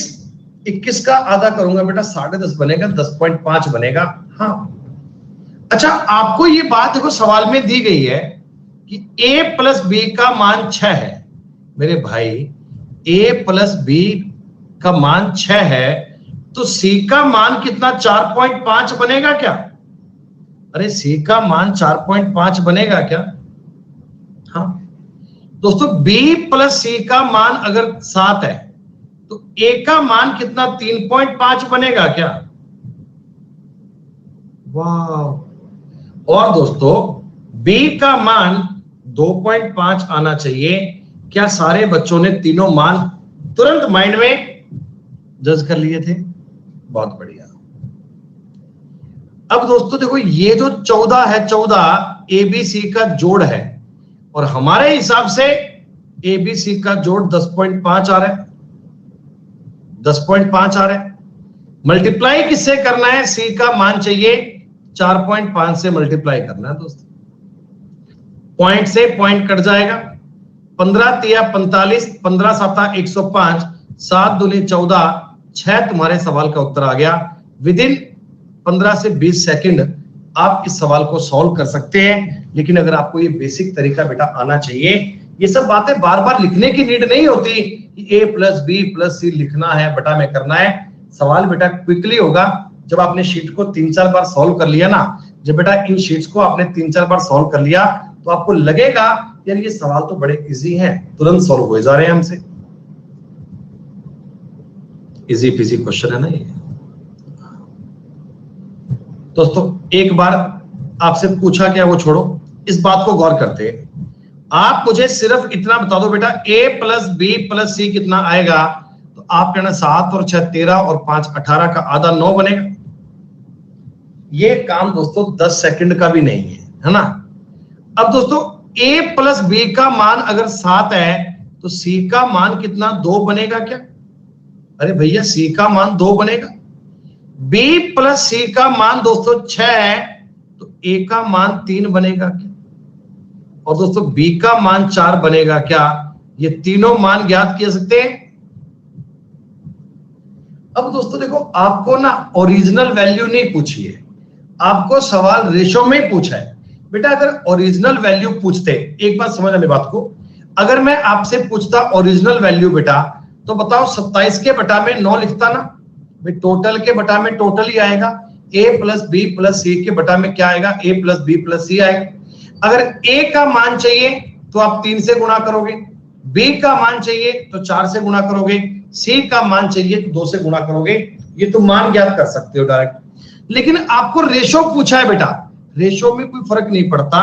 21 का आधा करूंगा बेटा 10.5 बनेगा, 10.5 बनेगा। हाँ, अच्छा आपको ये बात देखो सवाल में दी गई है कि a प्लस बी का मान 6 है। मेरे भाई a प्लस बी का मान 6 है, तो c का मान कितना 4.5 बनेगा क्या? अरे c का मान 4.5 बनेगा क्या? हाँ दोस्तों, b प्लस c का मान अगर 7 है तो a का मान कितना 3.5 बनेगा क्या? वाह। और दोस्तों b का मान 2.5 आना चाहिए। क्या सारे बच्चों ने तीनों मान तुरंत माइंड में जज कर लिए थे? बहुत बढ़िया। अब दोस्तों देखो, ये जो 14 है, 14 एबीसी का जोड़ है, और हमारे हिसाब से एबीसी का जोड़ 10.5 आ रहा है, 10.5 आ रहा है। मल्टीप्लाई किससे करना है? सी का मान चाहिए 4.5 से मल्टीप्लाई करना है दोस्तों। पॉइंट से पॉइंट कट जाएगा, 15 तिया 45, 15 7 105, 7 दूनी 14, 6 तुम्हारे सवाल का उत्तर आ गया। विद इन 15 से 20 सेकंड आप इस सवाल को सॉल्व कर सकते हैं। लेकिन अगर आपको ये बेसिक तरीका बेटा आना चाहिए, ये सब बातें बार बार लिखने की नीड नहीं होती कि a प्लस बी प्लस सी लिखना है, बटा में करना है। सवाल बेटा क्विकली होगा जब आपने शीट को 3-4 बार सॉल्व कर लिया ना। जब बेटा इन शीट्स को आपने 3-4 बार सॉल्व कर लिया तो आपको लगेगा यार ये सवाल तो बड़े इजी हैं, तुरंत सॉल्व हो जा रहे हैं हमसे। इजी पीजी क्वेश्चन है ना ये दोस्तों। एक बार आपसे पूछा क्या वो छोड़ो, इस बात को गौर करते आप मुझे सिर्फ इतना बता दो बेटा, a plus B plus C कितना आएगा? तो आप कहना 7 और 6 13 और 5 18 का आधा 9 बनेगा। ये काम दोस्तों 10 सेकंड का भी नहीं है ना। अब दोस्तों a प्लस बी का मान अगर 7 है तो c का मान कितना 2 बनेगा क्या? अरे भैया c का मान 2 बनेगा। b प्लस c का मान दोस्तों 6 है तो a का मान 3 बनेगा क्या? और दोस्तों b का मान 4 बनेगा क्या? ये तीनों मान ज्ञात किए सकते हैं। अब दोस्तों देखो, आपको ना ओरिजिनल वैल्यू नहीं पूछी है, आपको सवाल रेशो में पूछा है। बेटा अगर ओरिजिनल वैल्यू पूछते, एक बात समझना मेरी बात को, अगर मैं आपसे पूछता ओरिजिनल वैल्यू बेटा, तो बताओ 27 के बटा में 9 लिखता ना भाई, टोटल के बटा में टोटल ही आएगा। a प्लस बी प्लस सी के बटा में क्या आएगा? a प्लस बी प्लस सी आएगा। अगर a का मान चाहिए तो आप 3 से गुणा करोगे, b का मान चाहिए तो 4 से गुणा करोगे, c का मान चाहिए तो 2 से गुणा करोगे। ये तो मान ज्ञात कर सकते हो डायरेक्ट। लेकिन आपको रेशो पूछा है बेटा, रेशो में कोई फर्क नहीं पड़ता।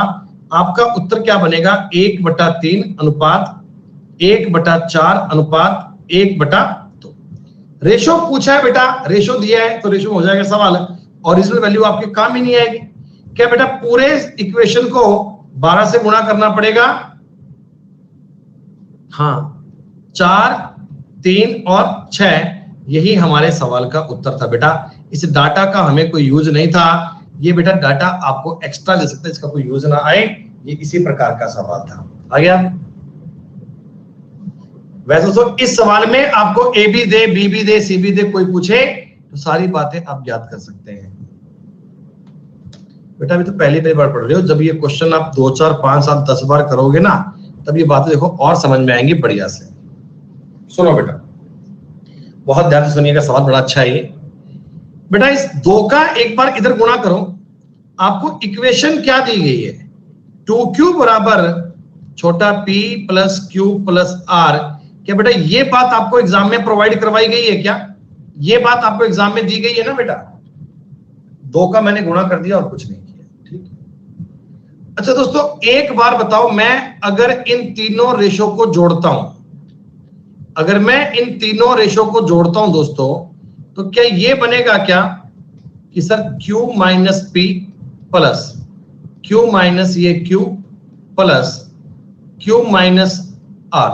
आपका उत्तर क्या बनेगा? 1/3 अनुपात 1/4 अनुपात 1/2। रेशो पूछा है बेटा, रेशो दिया है तो रेशो हो जाएगा सवाल। ओरिजिनल वैल्यू आपके काम ही नहीं आएगी। क्या बेटा पूरे इक्वेशन को 12 से गुणा करना पड़ेगा? हाँ, 4 3 और 6 यही हमारे सवाल का उत्तर था बेटा। इस डाटा का हमें कोई यूज नहीं था। ये बेटा डाटा आपको एक्स्ट्रा ले सकते हैं, इसका कोई यूज ना आए। ये इसी प्रकार का सवाल था। आ गया? वैसे दोस्तों इस सवाल में आपको ए भी दे, बी भी दे, सी भी दे, कोई पूछे तो सारी बातें आप याद कर सकते हैं। बेटा अभी तो पहली बार पढ़ रहे हो, जब ये क्वेश्चन आप 2 4 5 7 10 बार करोगे ना, तब ये बातें देखो और समझ में आएंगी बढ़िया से। सुनो बेटा, बहुत ध्यान से सुनिएगा, सवाल बड़ा अच्छा है ये। बेटा इस 2 का एक बार इधर गुणा करो। आपको इक्वेशन क्या दी गई है? 2q बराबर छोटा p plus q plus r। क्या बेटा ये बात आपको एग्जाम में प्रोवाइड करवाई गई है क्या? ये बात आपको एग्जाम में दी गई है ना बेटा? 2 का मैंने गुणा कर दिया और कुछ नहीं किया, ठीक। अच्छा दोस्तों एक बार बताओ, मैं अगर इन तीनों रेशो को जोड़ता हूं, अगर मैं इन तीनों रेशो को जोड़ता हूं दोस्तों, तो क्या ये बनेगा क्या कि sir q minus p plus q minus ये q plus q minus r।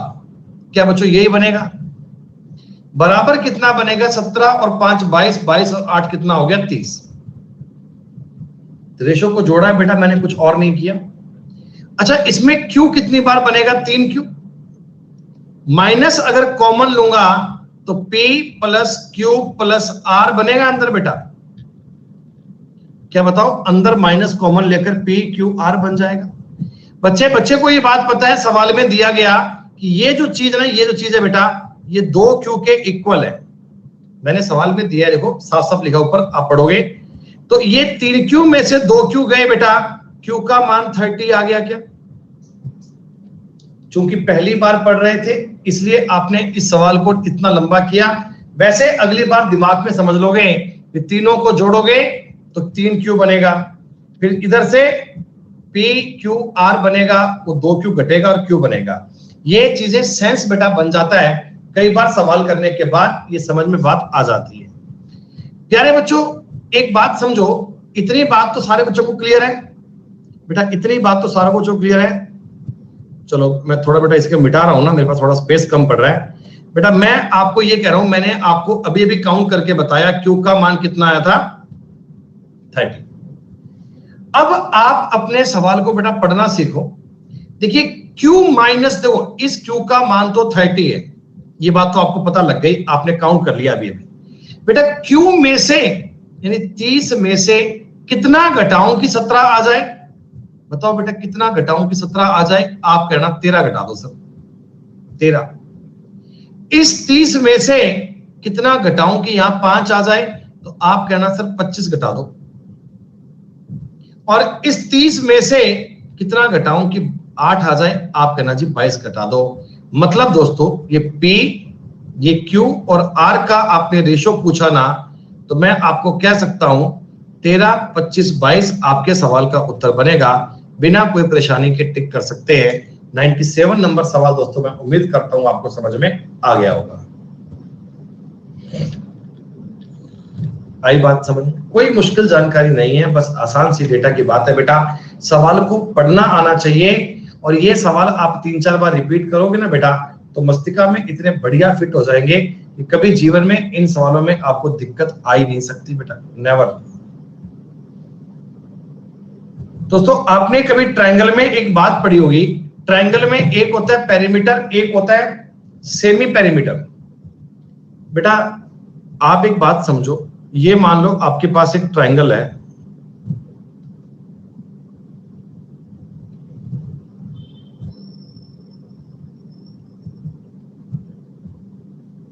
क्या बच्चों यही बनेगा? बराबर कितना बनेगा? 17 और 5 22, 22 और 8 कितना हो गया? 30। रेशो को जोड़ा है बेटा मैंने, कुछ और नहीं किया। अच्छा, इसमें Q कितनी बार बनेगा? 3Q। माइनस अगर कॉमन लूंगा तो P plus Q plus R बनेगा अंदर बेटा। क्या बताओ? अंदर माइनस कॉमन लेकर P Q R बन जाएगा। बच्चे को ये बात पता है, सवाल में दिया गया कि ये जो चीज है ना, ये जो चीज है बेटा, ये 2Q के इक्वल है। मैंने सवाल में दिया है, देखो साफ साफ लिखा ऊपर, आप पढ़ोगे तो ये 3Q में से 2Q गए बेटा, Q का मान 30 आ गया क्या? चूंकि पहली बार पढ़ रहे थे इसलिए आपने इस सवाल को इतना लंबा किया। वैसे अगली बार दिमाग में समझ लोगे कि तीनों को जोड़ोगे तो 3Q बनेगा, फिर इधर से PQR बनेगा, वो 2Q घटेगा और Q बनेगा। ये चीजें सेंस बेटा बन जाता है, कई बार सवाल करने के बाद ये समझ में बात आ जाती है। प्यारे बच्चों, एक बात समझो, इतनी बात तो सारे बच्चों को क्लियर है बेटा? इतनी बात तो सारे बच्चों को क्लियर है? चलो मैं थोड़ा बेटा इसके मिटा रहा हूं ना, मेरे पास थोड़ा स्पेस कम पड़ रहा है बेटा। मैं आपको ये कह रहा हूं, मैंने आपको अभी अभी काउंट करके बताया Q का मान कितना आया था, 30। अब आप अपने सवाल को बेटा पढ़ना सीखो। देखिए Q माइनस, देखो इस Q का मान तो 30 है, ये बात तो आपको पता लग गई, आपने काउंट कर लिया अभी अभी बेटा। Q में से यानी 30 में से कितना घटाऊं कि 17 आ जाए? बताओ बेटा कितना घटाऊं कि 17 आ जाए? आप कहना 13 घटा दो सर, 13। इस 30 में से कितना घटाऊं कि यहां 5 आ जाए? तो आप कहना सर 25 घटा दो। और इस 30 में से कितना घटाऊं कि 8 आ जाए? आप कहना जी 22 घटा दो। मतलब दोस्तों ये P, ये Q और R का आपने रेशो पूछा ना, तो मैं आपको कह सकता हूं 13, 25, 22 आपके सवाल का उत्तर बनेगा। बिना कोई परेशानी के टिक कर सकते हैं। 97 नंबर सवाल दोस्तों, मैं उम्मीद करता हूं आपको समझ में आ गया होगा। आई बात समझ में? कोई मुश्किल जानकारी नहीं है, बस आसान सी डेटा की बात है बेटा। सवाल को पढ़ना आना चाहिए, और ये सवाल आप 3-4 बार रिपीट करोगे ना बेटा, तो मस्तिष्क में इतने बढ़िया फिट हो जाएंगे कि कभी जीवन में इन सवालों में आपको दिक्कत आ ही नहीं सकती बेटा, नेवर। दोस्तों आपने कभी ट्रायंगल में एक बात पढ़ी होगी, ट्रायंगल में एक होता है पेरीमीटर, एक होता है सेमी पेरीमीटर। बेटा आप एक बात समझो, ये मान लो आपके पास एक ट्रायंगल है,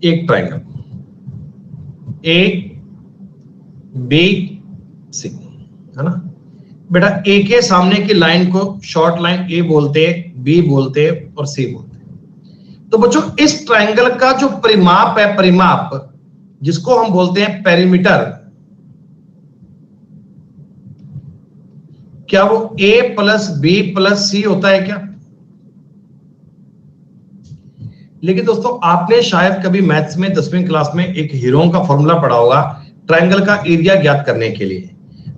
एक ट्रायंगल ए बी सी है ना बेटा। ए के सामने की लाइन को शॉर्ट लाइन ए बोलते हैं, बी बोलते हैं और सी बोलते हैं। तो बच्चों इस ट्रायंगल का जो परिमाप है, परिमाप जिसको हम बोलते हैं पेरीमीटर, क्या वो A प्लस बी प्लस सी होता है क्या? लेकिन दोस्तों आपने शायद कभी मैथ्स में 10वीं क्लास में एक हीरोन का फॉर्मूला पढ़ा होगा ट्रायंगल का एरिया ज्ञात करने के लिए।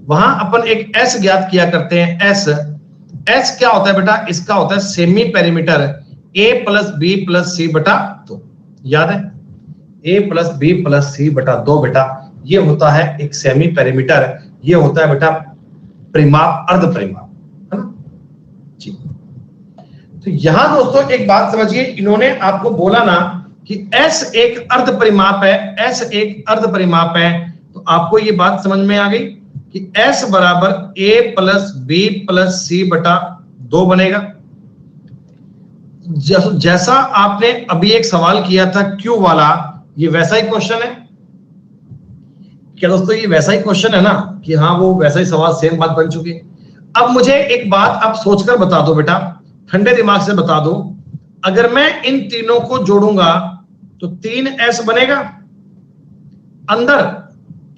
वहां अपन एक S ज्ञात किया करते हैं, S क्या होता है बेटा? इसका होता है semi perimeter A plus B plus C बटा 2। याद है? A plus B plus C बटा 2 बेटा, ये होता है एक सेमी पेरीमीटर, ये होता है बेटा परिमाप, अर्ध परिमाप, है ना जी। तो यहां दोस्तों एक बात समझिए, इन्होंने आपको बोला ना कि S एक अर्ध परिमाप है, S एक अर्ध परिमाप है, तो आपको ये बात समझ में आ गई कि S बराबर A plus B plus C बटा 2 बनेगा। जैसा आपने अभी एक सवाल किया था Q वाला, ये वैसा ही क्वेश्चन है क्या दोस्तों? ये वैसा ही क्वेश्चन है ना कि हाँ वो वैसा ही सवाल, सेम बात बन चुकी है। अब मुझे एक बात आप सोचकर बता दो बेटा, ठंडे दिमाग से बता दो, अगर मैं इन तीनों को जोड़ूंगा तो 3S बनेगा, अंदर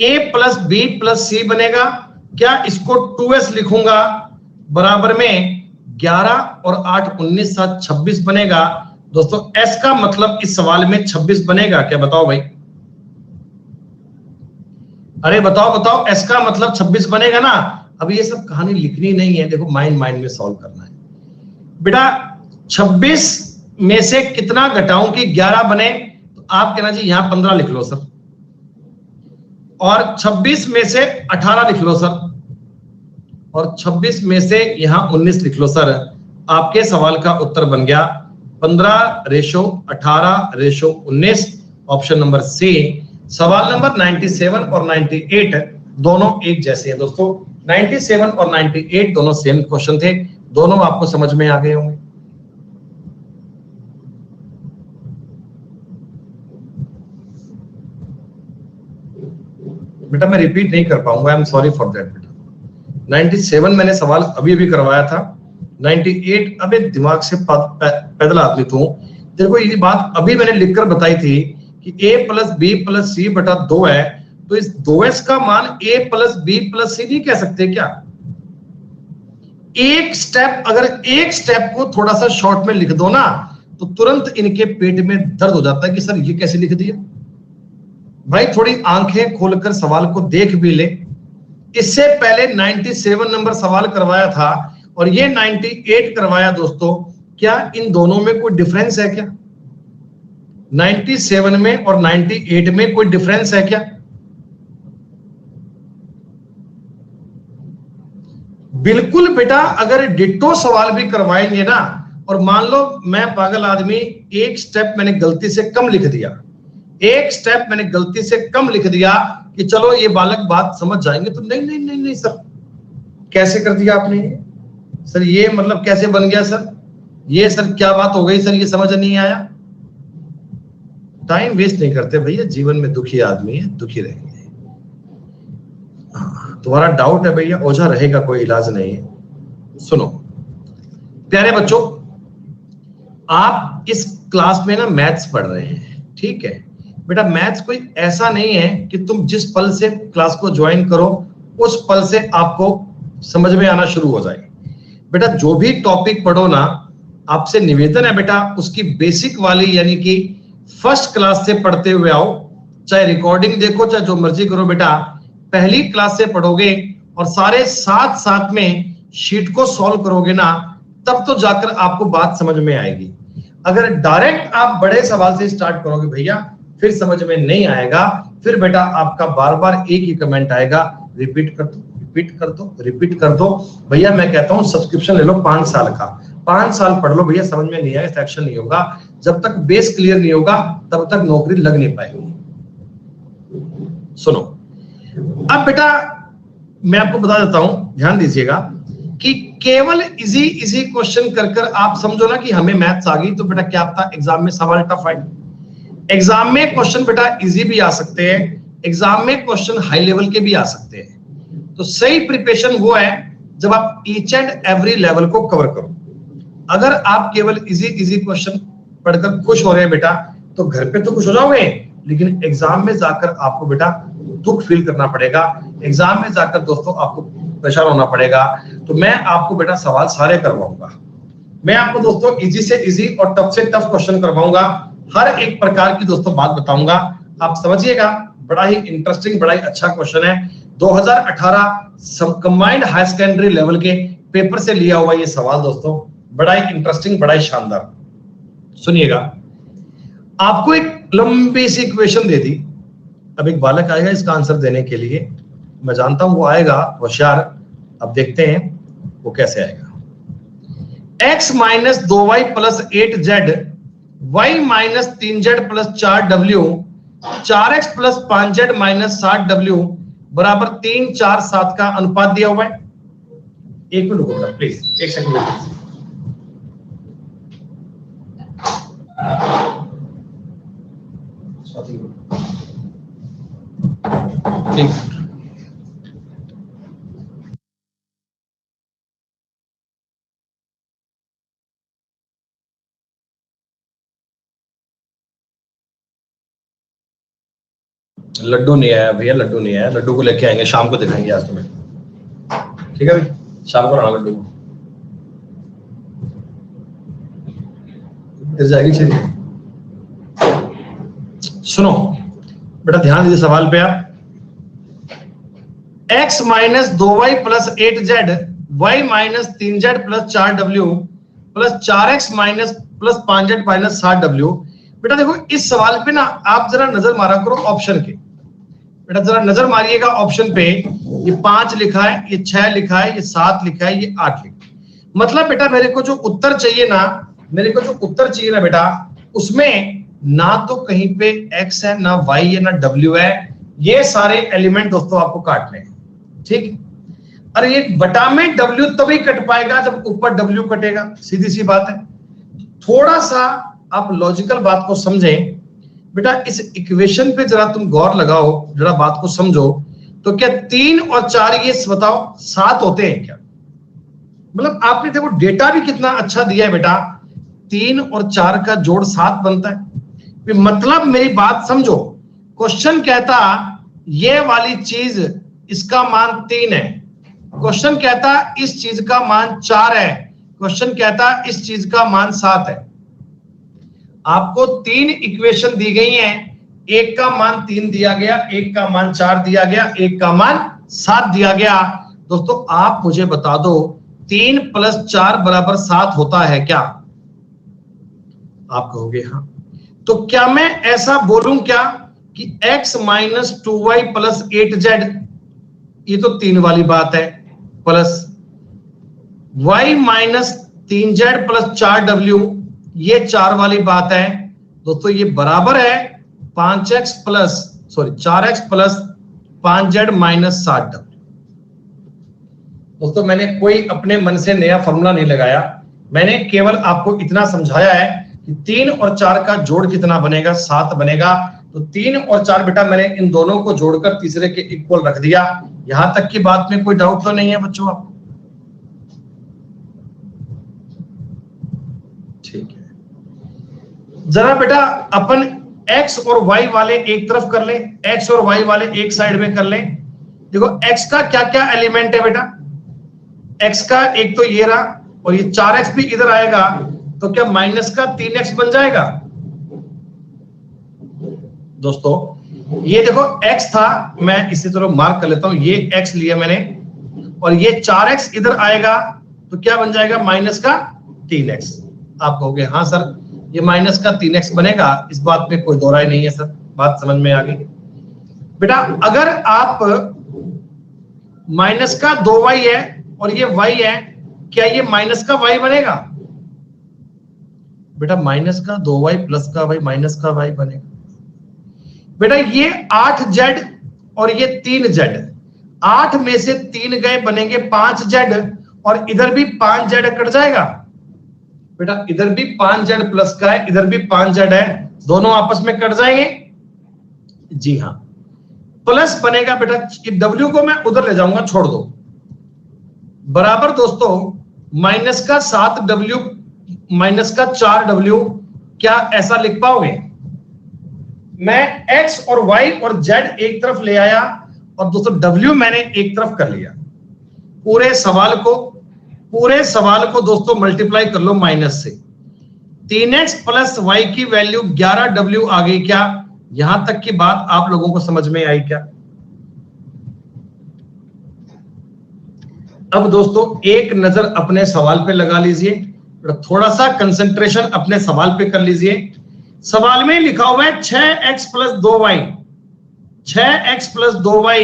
A प्लस बी प्लस सी बनेगा। क्या इसको 2S लिखूंगा? बराबर में 11 और 8 19 7 26 बनेगा। दोस्तों S का मतलब इस सवाल में 26 बनेगा क्या? बताओ भाई, अरे बताओ बताओ, S का मतलब 26 बनेगा ना? अब ये सब कहानी लिखनी नहीं है, देखो माइंड में सॉल्व करना है बेटा। 26 में से कितना घटाऊं कि 11 बने? तो आप कहना जी यहां 15 लिख लो सर, और 26 में से 18 लिख लो सर, और 26 में से यहां 19 लिख लो सर। आपके सवाल का उत्तर बन गया 15:18:19, ऑप्शन नंबर सी। सवाल नंबर 97 और 98 दोनों एक जैसे हैं दोस्तों। 97 और 98 दोनों सेम क्वेश्चन थे, दोनों आपको समझ में आ गए होंगे। बेटा मैं रिपीट नहीं कर पाऊंगा, I am sorry for that बेटा। 97 मैंने सवाल अभी अभी करवाया था, 98 अबे दिमाग से पैदल आदमी तू, तेरे को ये बात अभी मैंने लिखकर बताई थी कि a + b + c बटा 2 है, तो इस 2s का मान a + b + c नहीं कह सकते क्या? एक स्टेप, अगर एक स्टेप को थोड़ा सा शॉर्ट में लिख दो ना तो तुरंत इनके पेट में दर्द हो जाता है कि सर ये कैसे लिख दिया। भाई थोड़ी आंखें खोलकर सवाल को देख भी ले। इससे पहले 97 नंबर सवाल करवाया था और ये 98 करवाया दोस्तों। क्या इन दोनों में कोई डिफरेंस है क्या? 97 में और 98 में कोई डिफरेंस है क्या? बिल्कुल बेटा। अगर डिट्टो सवाल भी करवाएंगे ना और मान लो मैं पागल आदमी एक स्टेप मैंने गलती से कम लिख दिया, एक स्टेप मैंने गलती से कम लिख दिया कि चलो ये बालक बात समझ जाएंगे, तो नहीं नहीं नहीं नहीं सर, कैसे कर दिया आपने सर, ये मतलब कैसे बन गया सर, ये सर क्या बात हो गई सर, ये समझ नहीं आया। टाइम वेस्ट नहीं करते भैया, जीवन में दुखी आदमी है, दुखी रहेंगे। तुम्हारा डाउट है भैया, ओझा रहेगा, कोई इलाज नहीं है। सुनो प्यारे बच्चों, आप इस क्लास में ना मैथ्स पढ़ रहे हैं, ठीक है बेटा। मैथ्स कोई ऐसा नहीं है कि तुम जिस पल से क्लास को ज्वाइन करो उस पल से आपको समझ में आना शुरू हो जाए। बेटा जो भी टॉपिक पढ़ो ना, आपसे निवेदन है बेटा उसकी बेसिक वाली यानी कि फर्स्ट क्लास से पढ़ते हुए आओ। चाहे रिकॉर्डिंग देखो चाहे जो मर्जी करो बेटा, पहली क्लास से पढ़ोगे और सारे साथ साथ में शीट को सॉल्व करोगे ना, तब तो जाकर आपको बात समझ में आएगी। अगर डायरेक्ट आप बड़े सवाल से स्टार्ट करोगे भैया, फिर समझ में नहीं आएगा। फिर बेटा आपका बार बार एक ही कमेंट आएगा, रिपीट कर दो, रिपीट कर दो, रिपीट कर दो। भैया मैं कहता हूं सब्सक्रिप्शन ले लो 5 साल का, 5 साल पढ़ लो भैया, समझ में नहीं आएगा, सेक्शन नहीं होगा। जब तक बेस क्लियर नहीं होगा तब तक नौकरी लग नहीं पाएगी। सुनो अब बेटा मैं आपको बता देता हूं, ध्यान दीजिएगा कि केवल इजी इजी क्वेश्चन कर कर आप समझो ना कि हमें मैथ्स आ गई, तो बेटा क्या पता एग्जाम में सवाल टफ आए। एग्जाम में क्वेश्चन बेटा इजी भी आ सकते हैं, एग्जाम में क्वेश्चन हाई लेवल के भी आ सकते हैं। तो सही प्रिपरेशन वो है जब आप ईच एंड एवरी लेवल को कवर करो। अगर आप केवल इजी इजी क्वेश्चन पढ़कर खुश हो रहे हैं बेटा, तो घर पे तो खुश हो जाओगे, लेकिन एग्जाम में जाकर आपको बेटा दुख फील करना पड़ेगा। एग्जाम में जाकर दोस्तों आपको परेशान होना पड़ेगा। तो मैं आपको बेटा सवाल सारे करवाऊंगा। मैं आपको दोस्तों इजी से इजी और टफ से टफ क्वेश्चन करवाऊंगा। हर एक प्रकार की दोस्तों बात बताऊंगा, आप समझिएगा। बड़ा ही इंटरेस्टिंग, बड़ा ही अच्छा क्वेश्चन है। 2018 कंबाइंड हाई सेकेंडरी लेवल के पेपर से लिया हुआ ये सवाल दोस्तों, बड़ा ही इंटरेस्टिंग, बड़ा ही शानदार। सुनिएगा, आपको एक लंबी सी इक्वेशन दे दी। अब एक बालक आएगा इसका आंसर देने के लिए, मैं जानता हूं वो आएगा होशियार। अब देखते हैं वो कैसे आएगा। x - 2y + 8z, y - 3z + 4w, 4x + 5z - 7w बराबर 3, 4, 7 का अनुपात दिया हुआ है। एक मिनट रुको प्लीज, एक सेकंड प्लीज। ठीक, लड्डू नहीं आया भैया, लड्डू नहीं आया। लड्डू को लेके आएंगे, शाम को दिखाएंगे आज तुम्हें, ठीक है भाई, शाम को लाना लड्डू को। गिर जाएगी चलिए। सुनो बेटा ध्यान दीजिए सवाल पे आप। x - 2y + 8z, y - 3z + 4w + 4x + 5z - 7w। बेटा देखो इस सवाल पे ना आप जरा नजर मारा करो ऑप्शन के। बेटा जरा नजर मारिएगा ऑप्शन पे ये 5 लिखा है, ये 6 लिखा है, ये 7 लिखा है, ये 8 लिखा है। मतलब बेटा मेरे को जो उत्तर चाहिए ना, मेरे को जो उत्तर चाहिए ना बेटा, उसमें ना तो कहीं पे x है, ना y है, ना w है। ये सारे एलिमेंट दोस्तों आपको काटने हैं, ठीक। अरे ये बटा में w तभी कट पाएगा जब ऊपर w कटेगा, सीधी सी बात है। थोड़ा सा आप लॉजिकल बात को समझें बेटा, इस इक्वेशन पे जरा तुम गौर लगाओ, जरा बात को समझो। तो क्या 3 और 4 ये बताओ 7 होते हैं क्या? मतलब आपने देखो डेटा भी कितना अच्छा दिया है बेटा, 3 और 4 का जोड़ 7 बनता है। मतलब मेरी बात समझो, क्वेश्चन कहता ये वाली चीज इसका मान 3 है, क्वेश्चन कहता इस चीज का मान 4 है, क्वेश्चन कहता इस चीज का मान 7 है। आपको 3 इक्वेशन दी गई हैं, एक का मान 3 दिया गया, एक का मान 4 दिया गया, एक का मान 7 दिया गया। दोस्तों आप मुझे बता दो 3 + 4 = 7 होता है क्या? आप कहोगे हाँ। तो क्या मैं ऐसा बोलूं क्या कि x - 2y + 8z, ये तो 3 वाली बात है, प्लस y - 3z + 4w, ये 4 वाली बात है। दोस्तों ये बराबर है 4x + 5z - 7w। दोस्तों मैंने कोई अपने मन से नया फॉर्मूला नहीं लगाया, मैंने केवल आपको इतना समझाया है कि 3 और 4 का जोड़ कितना बनेगा, 7 बनेगा। तो 3 और 4 बेटा मैंने इन दोनों को जोड़कर तीसरे के इक्वल रख दिया। यहां तक की बात में कोई डाउट तो नहीं है बच्चों आपको? ठीक है, जरा बेटा अपन x और y वाले एक तरफ कर लें, x और y वाले एक साइड में कर लें। देखो x का क्या क्या एलिमेंट है बेटा, x का एक तो ये रहा, और ये 4x भी इधर आएगा, तो क्या माइनस का 3x बन जाएगा? दोस्तों ये देखो x था, मैं इसी तरह मार्क कर लेता हूं, ये x लिया मैंने, और ये 4x इधर आएगा, तो क्या बन जाएगा? माइनस का 3x। आप कहोगे हाँ सर ये माइनस का 3x बनेगा, इस बात में कोई दो राय नहीं है सर, बात समझ में आ गई। बेटा अगर आप माइनस का 2y है और ये y है, क्या ये माइनस का y बनेगा? बेटा माइनस का 2y प्लस का y माइनस का y बनेगा। बेटा ये 8z और ये 3z, 8 में से 3 गए बनेंगे 5z, और इधर भी 5z कट जाएगा। बेटा इधर भी 5z प्लस का है, इधर भी 5z है, दोनों आपस में कट जाएंगे। जी हाँ, प्लस बनेगा बेटा, w को मैं उधर ले जाऊंगा, छोड़ दो, बराबर दोस्तों माइनस का 7w माइनस का 4w। क्या ऐसा लिख पाओगे? मैं x और y और z एक तरफ ले आया, और दोस्तों w मैंने एक तरफ कर लिया। पूरे सवाल को दोस्तों मल्टीप्लाई कर लो माइनस से। 3x + y की वैल्यू 11w आ गई क्या? यहां तक की बात आप लोगों को समझ में आई क्या? अब दोस्तों एक नजर अपने सवाल पे लगा लीजिए, थोड़ा सा कंसंट्रेशन अपने सवाल पे कर लीजिए। सवाल में लिखा हुआ है 6x + 2y, 6x + 2y।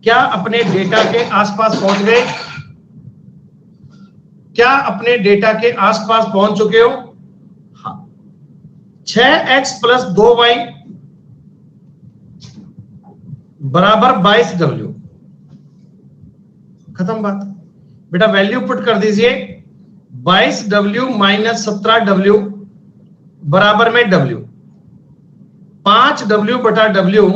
क्या अपने डेटा के आसपास पहुंच गए? क्या अपने डेटा के आसपास पहुंच चुके हो? हाँ, 6x + 2y बराबर 22w। खत्म बात। बेटा वैल्यू पुट कर दीजिए, 22w - 17w बराबर में w, 5w बटा w।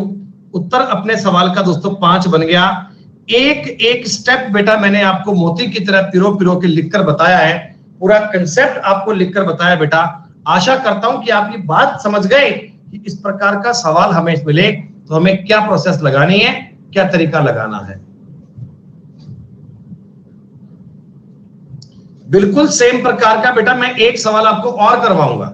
उत्तर अपने सवाल का दोस्तों 5 बन गया। एक एक स्टेप बेटा मैंने आपको मोती की तरह पिरो के लिखकर बताया है, पूरा कंसेप्ट आपको लिखकर बताया बेटा। आशा करता हूं कि आप ये बात समझ गए कि इस प्रकार का सवाल हमें मिले तो हमें क्या प्रोसेस लगानी है, क्या तरीका लगाना है। बिल्कुल सेम प्रकार का बेटा मैं एक सवाल आपको और करवाऊंगा,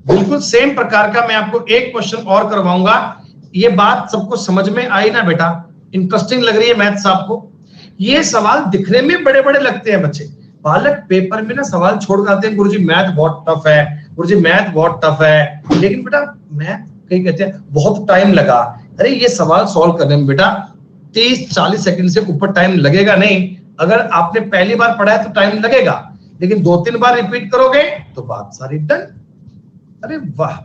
बिल्कुल सेम प्रकार का मैं आपको एक क्वेश्चन और करवाऊंगा। ये बात सबको समझ में आई ना बेटा? इंटरेस्टिंग लग रही है मैथ्स आपको? ये सवाल दिखने में बड़े बड़े लगते हैं बच्चे, बालक पेपर में ना सवाल छोड़ जाते हैं, गुरुजी मैथ बहुत टफ है, गुरुजी मैथ बहुत टफ है। लेकिन बेटा मैथ कहीं कहते हैं बहुत टाइम लगा। अरे ये सवाल सॉल्व करने में बेटा 30-40 सेकंड से ऊपर टाइम लगेगा नहीं। अगर आपने पहली बार पढ़ा है तो टाइम लगेगा, लेकिन 2-3 बार रिपीट करोगे तो बात सारी डन। अरे वाह,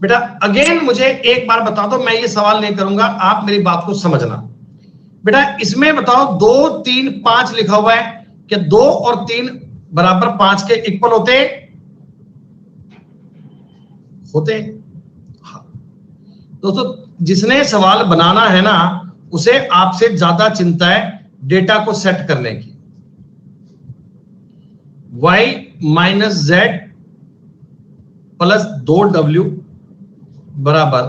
बेटा अगेन मुझे एक बार बता दो, मैं ये सवाल नहीं करूंगा, आप मेरी बात को समझना। बेटा इसमें बताओ 2, 3, 5 लिखा हुआ है, क्या 2 और 3 बराबर 5 के इक्वल होते होते? हाँ दोस्तों, जिसने सवाल बनाना है ना, उसे आपसे ज्यादा चिंता है डेटा को सेट करने की। y minus Z plus 2w बराबर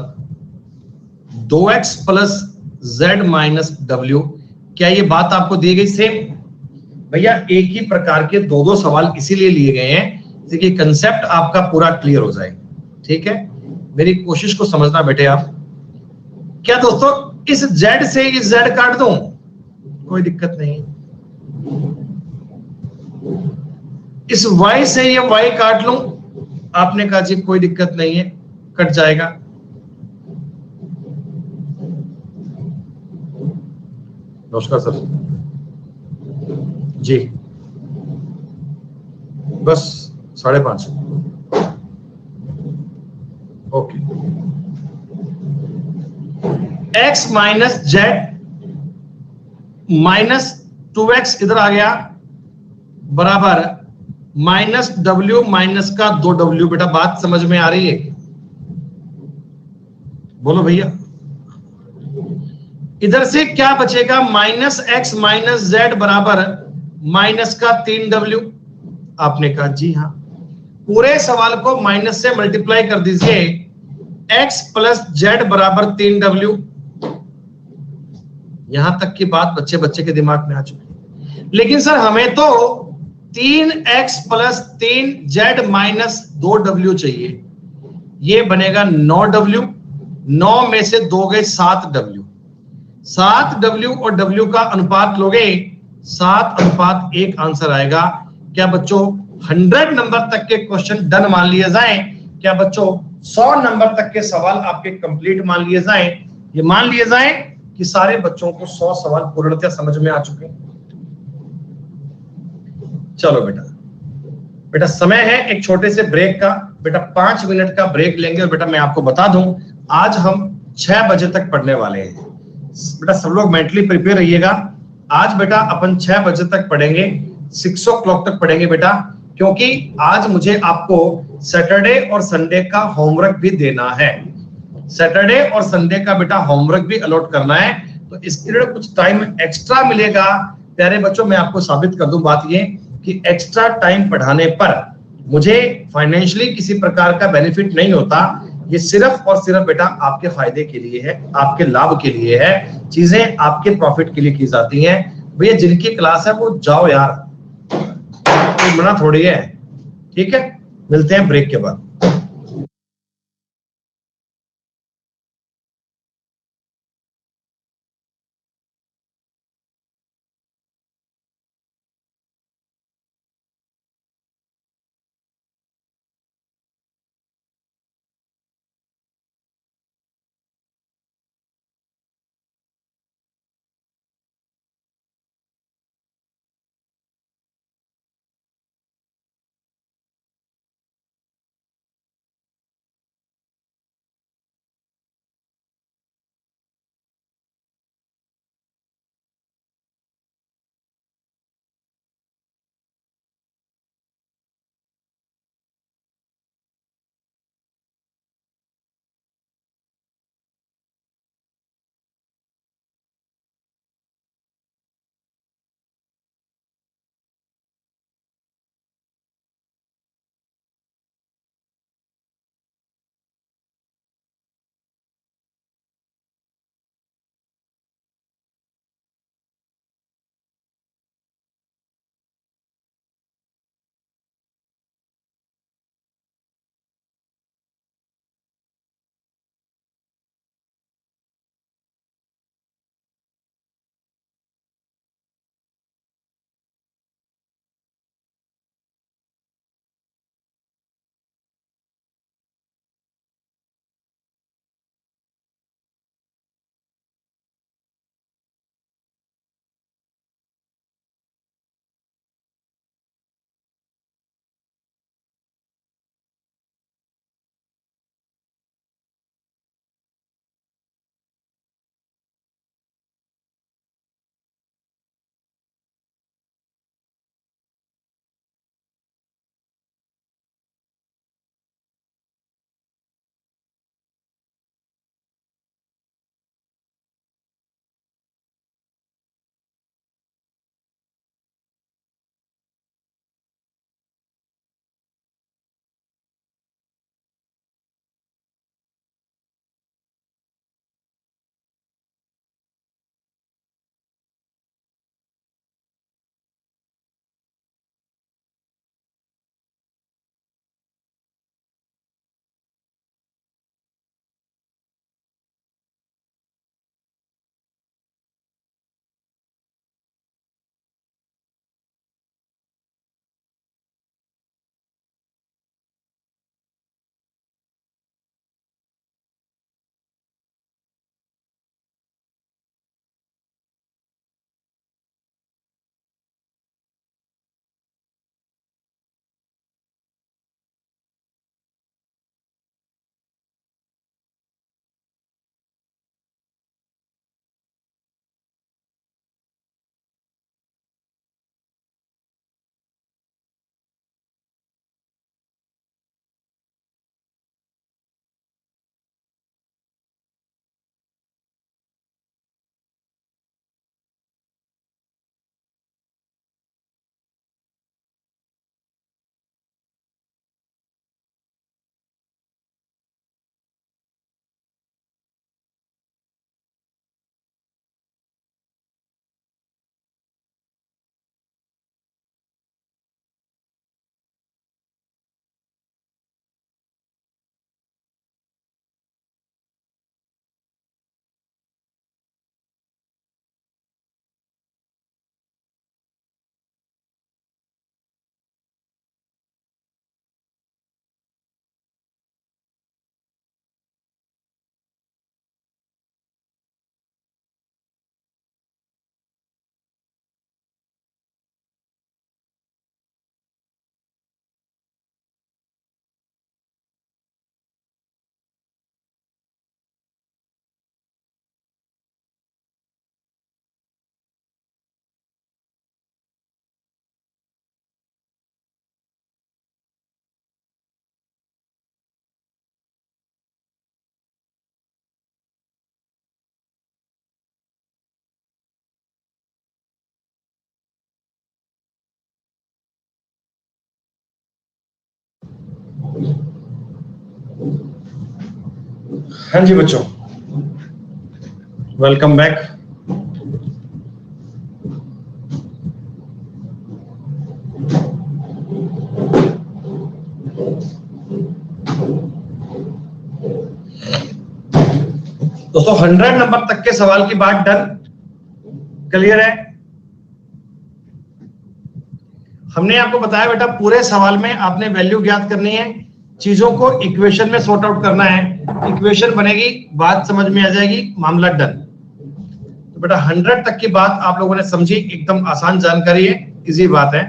2x plus Z minus W. क्या ये बात आपको दी गई सेम? भैया एक ही प्रकार के दो दो सवाल इसीलिए लिए गए हैं कि कंसेप्ट आपका पूरा क्लियर हो जाए। ठीक है, मेरी कोशिश को समझना बेटे आप। क्या दोस्तों इस z से इस z काट दूं? कोई दिक्कत नहीं। इस y से ये y काट लूं? आपने कहा जी कोई दिक्कत नहीं है, कट जाएगा। नमस्कार सर जी, बस 5:30। Okay, x minus Z minus 2x इधर आ गया बराबर माइनस डब्ल्यू माइनस का 2w। बेटा बात समझ में आ रही है? बोलो भैया। इधर से क्या बचेगा? माइनस एक्स माइनस जेड बराबर माइनस का 3w। आपने कहा जी हाँ, पूरे सवाल को माइनस से मल्टीप्लाई कर दीजिए, x प्लस जेड बराबर 3w। यहां तक की बात बच्चे बच्चे के दिमाग में आ चुकी है। लेकिन सर हमें तो 3x plus 3z minus 2w चाहिए। ये बनेगा 9w, 9 में से 2 गए 7w। 7w और w का अनुपात लोगे 7:1 आंसर आएगा। क्या बच्चों 100 नंबर तक के क्वेश्चन डन मान लिए जाएं? क्या बच्चों 100 नंबर तक के सवाल आपके कंप्लीट मान लिए जाएं? ये मान लिए जाएं कि सारे बच्चों को 100 सवाल पूर्णतः समझ में आ चुके हैं। चलो बेटा, बेटा समय है एक छोटे से ब्रेक का। बेटा 5 मिनट का ब्रेक लेंगे और बेटा मैं आपको बता दूं आज हम 6 बजे तक पढ़ने वाले हैं। बेटा सब लोग मेंटली प्रिपेयर रहिएगा। आज बेटा अपन 6 बजे तक पढ़ेंगे, 6 o'clock तक पढ़ेंगे बेटा, क्योंकि आज मुझे आपको सैटरडे और संडे का होमवर्क भी देना है। सैटरडे और संडे का बेटा होमवर्क भी अलॉट करना है, तो इसके लिए कुछ टाइम एक्स्ट्रा मिलेगा। प्यारे बच्चों मैं आपको साबित कर दूं बात ये कि एक्स्ट्रा टाइम पढ़ाने पर मुझे फाइनेंशियली किसी प्रकार का बेनिफिट नहीं होता। ये सिर्फ और सिर्फ बेटा आपके फायदे के लिए है, आपके लाभ के लिए है, चीजें आपके प्रॉफिट के लिए की जाती हैं। भैया जिनकी क्लास है वो जाओ यार, कोई मना थोड़ी है। ठीक है, मिलते हैं ब्रेक के बाद। हाँ जी बच्चों, वेलकम बैक। दोस्तों 100 नंबर तक के सवाल की बात डन, क्लियर है। हमने आपको बताया बेटा पूरे सवाल में आपने वैल्यू ज्ञात करनी है, चीजों को इक्वेशन में सॉर्ट आउट करना है, इक्वेशन बनेगी, बात समझ में आ जाएगी, मामला डन। तो बेटा 100 तक की बात आप लोगों ने समझी, एकदम आसान जानकारी है, इजी बात है।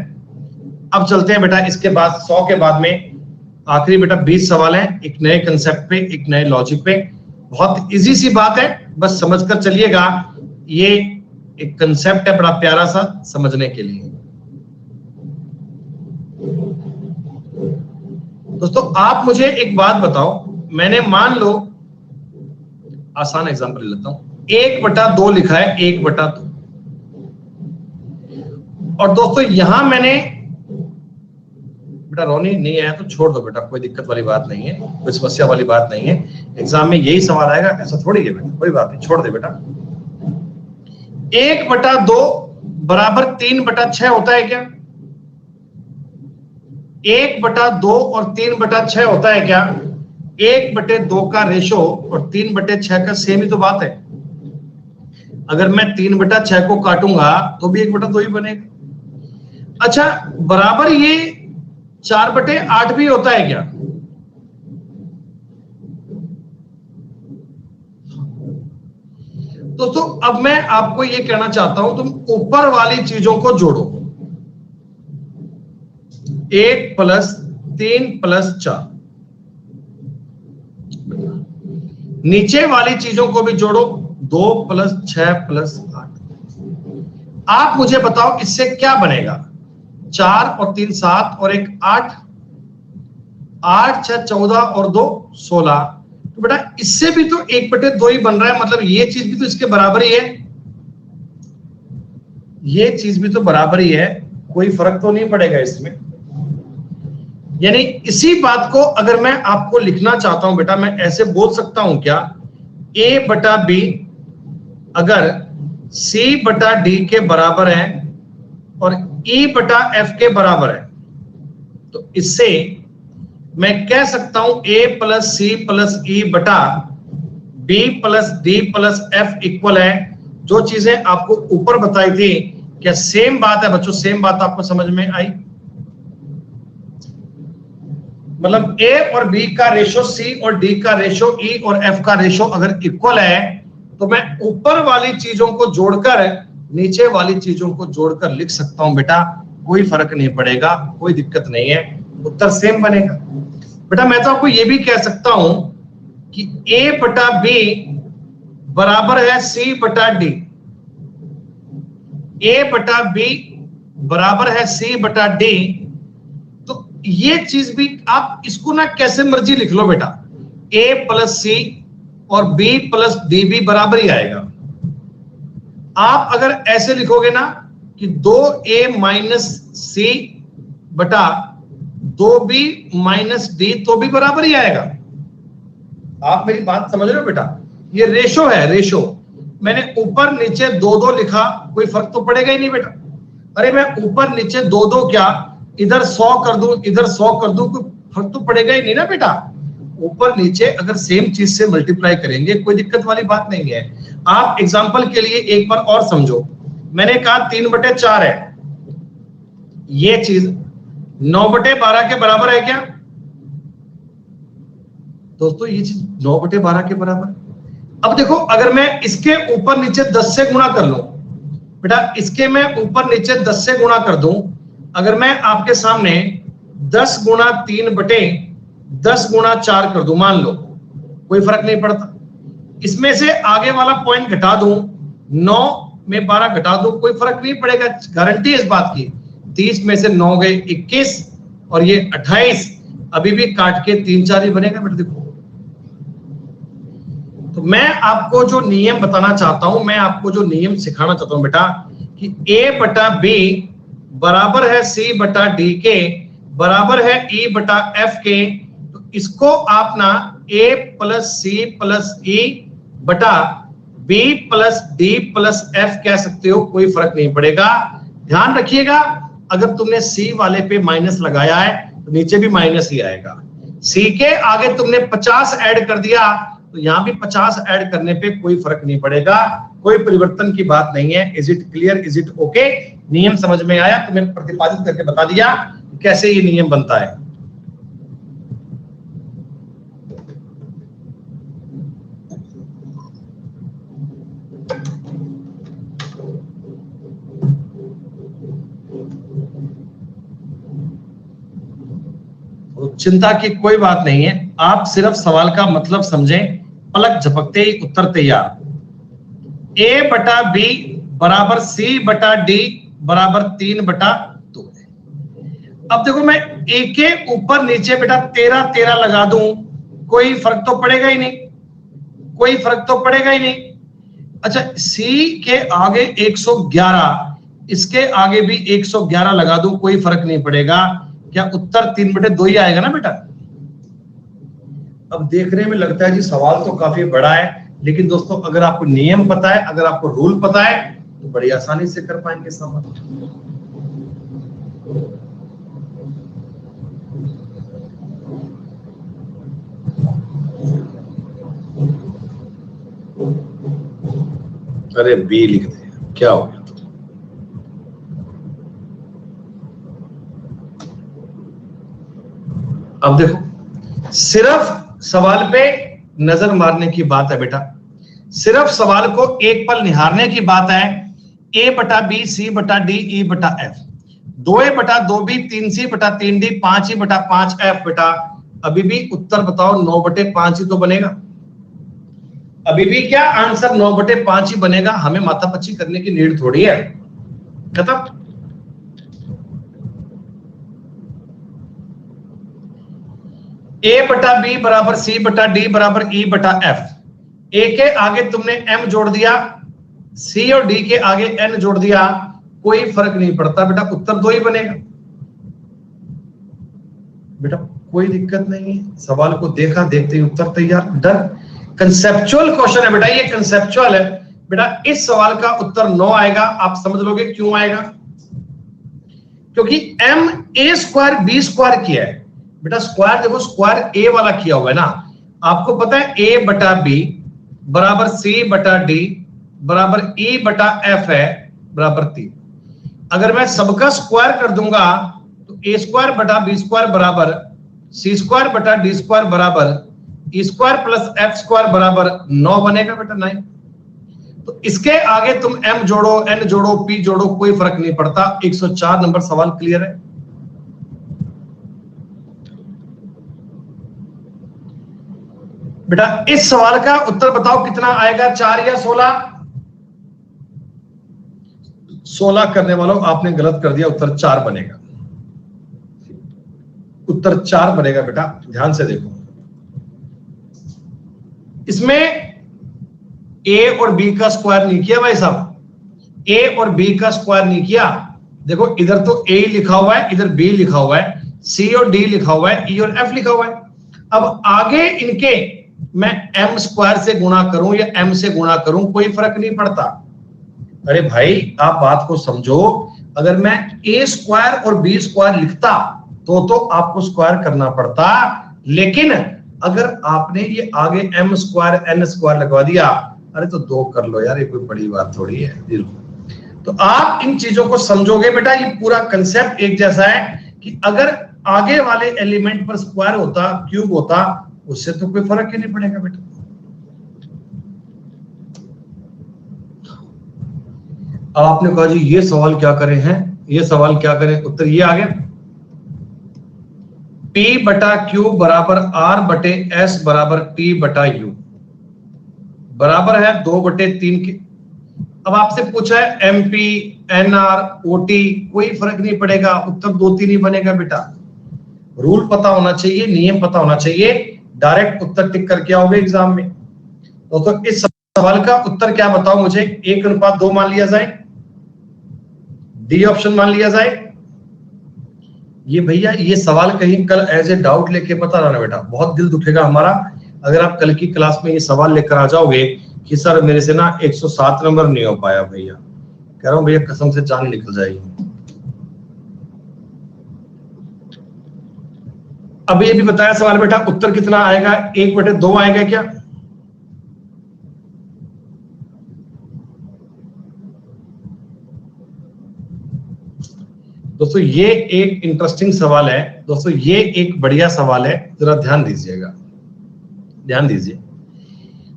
अब चलते हैं बेटा इसके बाद 100 के बाद में आखिरी बेटा 20 सवाल हैं, एक नए कंसेप्ट पे, एक नए लॉजिक पे। बहुत इजी सी बात है, बस समझकर चलिएगा। ये एक कंसेप्ट है बड़ा प्यारा सा समझने के लिए। दोस्तों आप मुझे एक बात बताओ, मैंने मान लो आसान एग्जांपल लेता हूं, 1/2 लिखा है, 1/2। और दोस्तों यहां मैंने बेटा रोनी नहीं आया तो छोड़ दो बेटा, कोई दिक्कत वाली बात नहीं है, कोई समस्या वाली बात नहीं है, एग्जाम में यही सवाल आएगा, ऐसा थोड़ी है बेटा, कोई बात नहीं, छोड़ दे बेटा। 1/2 बराबर 3/6 होता है क्या? 1/2 और 3/6 होता है क्या? 1/2 का रेशो और 3/6 का सेम ही तो बात है। अगर मैं 3/6 को काटूंगा तो भी 1/2 ही बनेगा। अच्छा, बराबर ये 4/8 भी होता है क्या? दोस्तों अब मैं आपको ये कहना चाहता हूं, तुम ऊपर वाली चीजों को जोड़ो, 1 + 3 + 4, नीचे वाली चीजों को भी जोड़ो, 2 + 6 + 8। आप मुझे बताओ इससे क्या बनेगा? 4 और 3 7 और 1 8, 8 6 14 और 2 16। तो बेटा इससे भी तो 1/2 ही बन रहा है, मतलब ये चीज भी तो इसके बराबर ही है, ये चीज भी तो बराबर ही है, कोई फर्क तो नहीं पड़ेगा इसमें। यानी इसी बात को अगर मैं आपको लिखना चाहता हूं बेटा, मैं ऐसे बोल सकता हूं क्या? A/B अगर C/D के बराबर है और E/F के बराबर है, तो इससे मैं कह सकता हूं A + C + E बटा B + D + F इक्वल है। जो चीजें आपको ऊपर बताई थी, क्या सेम बात है बच्चों? सेम बात आपको समझ में आई? मतलब A और B का रेशो, C और D का रेशो, E और F का रेशो अगर इक्वल है, तो मैं ऊपर वाली चीजों को जोड़कर नीचे वाली चीजों को जोड़कर लिख सकता हूं बेटा, कोई फर्क नहीं पड़ेगा, कोई दिक्कत नहीं है, उत्तर सेम बनेगा। बेटा मैं तो आपको यह भी कह सकता हूं कि A/B बराबर है C/D, A/B बराबर है C/D। तो ये चीज भी आप इसको ना कैसे मर्जी लिख लो बेटा, A + C और B + D भी बराबर ही आएगा। आप अगर ऐसे लिखोगे ना कि 2A - C बटा 2B - D, तो भी बराबर ही आएगा। आप मेरी बात समझ रहे हो बेटा? ये रेशो है, रेशो। मैंने ऊपर नीचे 2-2 लिखा, कोई फर्क तो पड़ेगा ही नहीं बेटा। अरे मैं ऊपर नीचे 2-2 क्या, इधर 100 कर दूं, इधर 100 कर दूं, कोई फर्क तो पड़ेगा ही नहीं ना बेटा। ऊपर नीचे अगर सेम चीज से मल्टीप्लाई करेंगे, कोई दिक्कत वाली बात नहीं है। आप एग्जांपल के लिए एक बार और समझो, मैंने कहा 3/4 है, ये चीज 9/12 के बराबर है क्या? दोस्तों ये चीज 9/12 के बराबर। अब देखो, अगर मैं इसके ऊपर नीचे 10 से गुणा कर लूं बेटा, इसके मैं ऊपर नीचे 10 से गुणा कर दूं, अगर मैं आपके सामने 10 × 3/10 × 4 कर दूं, मान लो, कोई फर्क नहीं पड़ता। इसमें से आगे वाला पॉइंट घटा दूं, 9 में 12 घटा दूं, कोई फर्क नहीं पड़ेगा, गारंटी है इस बात की। 30 में से 9 गए 21 और ये 28, अभी भी काट के 3 4 ही बनेगा बेटा। देखो, तो मैं आपको जो नियम बताना चाहता हूं, मैं आपको जो नियम सिखाना चाहता हूं बेटा, कि A/B बराबर है C/D के, बराबर है E/F के, इसको आप ना a प्लस सी प्लस ई बटा b plus D plus f कह सकते हो, कोई फर्क नहीं पड़ेगा। ध्यान रखिएगा, अगर तुमने c वाले पे माइनस लगाया है तो नीचे भी माइनस ही आएगा। c के आगे तुमने 50 ऐड कर दिया तो यहां भी 50 ऐड करने पे कोई फर्क नहीं पड़ेगा, कोई परिवर्तन की बात नहीं है। Is it clear, is it okay? नियम समझ में आया? तुम्हें प्रतिपादित करके बता दिया कैसे ये नियम बनता है। चिंता की कोई बात नहीं है, आप सिर्फ सवाल का मतलब समझें, पलक झपकते ही उत्तर तैयार। a बटा बी बराबर सी बटा डी बराबर 3/2 है। अब देखो मैं a के ऊपर नीचे बेटा 13 लगा दूं, कोई फर्क तो पड़ेगा ही नहीं, कोई फर्क तो पड़ेगा ही नहीं। अच्छा, c के आगे 111, इसके आगे भी 111 लगा दूं, कोई फर्क नहीं पड़ेगा। क्या उत्तर 3/2 ही आएगा ना बेटा? अब देखने में लगता है जी सवाल तो काफी बड़ा है, लेकिन दोस्तों अगर आपको नियम पता है, अगर आपको रूल पता है तो बड़ी आसानी से कर पाएंगे सवाल। अरे बी लिख दे, क्या हो गया? अब देखो, सिर्फ सवाल पे नजर मारने की बात है बेटा, सिर्फ सवाल को एक पल निहारने की बात है। a बटा बी सी बटा डी ई बटा एफ, 2a बटा 2b 3c बटा 3d 5e बटा 5f बेटा, अभी भी उत्तर बताओ 9/5 ही तो बनेगा। अभी भी क्या आंसर 9/5 ही बनेगा, हमें माथापच्ची करने की नीड थोड़ी है। खत्म। a बटा बी बराबर सी बटा डी बराबर ई बटा एफ, a के आगे तुमने m जोड़ दिया, c और d के आगे n जोड़ दिया, कोई फर्क नहीं पड़ता बेटा, उत्तर 2 ही बनेगा बेटा, कोई दिक्कत नहीं है। सवाल को देखा, देखते ही उत्तर तैयार, डन। कंसेप्चुअल क्वेश्चन है बेटा, ये कंसेप्चुअल है बेटा। इस सवाल का उत्तर 9 आएगा, आप समझ लोगे क्यों आएगा, क्योंकि m a square b square किया है बेटा। स्क्वायर देखो, स्क्वायर a वाला किया हुआ है ना, आपको पता है a बटा b बराबर c बटा d बराबर e बटा f है बराबर 3। अगर मैं सबका स्क्वायर कर दूंगा तो a स्क्वायर बटा b स्क्वायर बराबर c स्क्वायर बटा d स्क्वायर बराबर e square plus f square बराबर 9 बनेगा बेटा, 9। तो इसके आगे तुम m जोड़ो, n जोड़ो, p जोड़ो, कोई फर्क नहीं पड़ता। 104 नंबर सवाल क्लियर है। बेटा इस सवाल का उत्तर बताओ कितना आएगा, 4 या 16? 16 करने वालों आपने गलत कर दिया, उत्तर 4 बनेगा, उत्तर 4 बनेगा बेटा। ध्यान से देखो, इसमें a और b का स्क्वायर नहीं किया भाई साहब, a और b का स्क्वायर नहीं किया। देखो इधर तो a लिखा हुआ है, इधर b लिखा हुआ है, c और d लिखा हुआ है, e और f लिखा हुआ है। अब आगे इनके मैं m स्क्वायर से गुणा करूं या m से गुणा करूं, कोई फर्क नहीं पड़ता। अरे भाई आप बात को समझो, अगर मैं a स्क्वायर और b स्क्वायर लिखता तो आपको स्क्वायर करना पड़ता, लेकिन अगर आपने ये आगे m स्क्वायर n स्क्वायर लगवा दिया, अरे तो 2 कर लो यार, ये कोई बड़ी बात थोड़ी है। तो आप इन चीजों को समझोगे बेटा, ये पूरा कंसेप्ट एक जैसा है कि अगर आगे वाले एलिमेंट पर स्क्वायर होता, क्यूब होता, उससे तो कोई फर्क ही नहीं पड़ेगा बेटा। अब आपने कहा जी ये सवाल क्या करें हैं, ये सवाल क्या करें, उत्तर ये आ गया, P बटा Q बराबर R बटे S बराबर T बटा U बराबर है 2/3 के। अब आपसे पूछा है MP, NR, OT, कोई फर्क नहीं पड़ेगा, उत्तर 2-3 ही बनेगा बेटा। रूल पता होना चाहिए, नियम पता होना चाहिए, डायरेक्ट उत्तर टिक करके आओगे एग्जाम में। तो इस सवाल का उत्तर क्या बताओ मुझे, 1:2 मान लिया जाए, डी ऑप्शन मान लिया जाए, ये भैया ये सवाल कहीं कल एज ए डाउट लेके पता रहना बेटा, बहुत दिल दुखेगा हमारा अगर आप कल की क्लास में ये सवाल लेकर आ जाओगे कि सर मेरे से ना 107 नंबर नहीं हो पाया। भैया कह रहा हूं भैया कसम से जान निकल जाएगी। अब ये भी बताया सवाल बेटा, उत्तर कितना आएगा? 1/2 आएगा क्या? दोस्तों ये एक इंटरेस्टिंग सवाल है, दोस्तों ये एक बढ़िया सवाल है, जरा ध्यान दीजिएगा, ध्यान दीजिए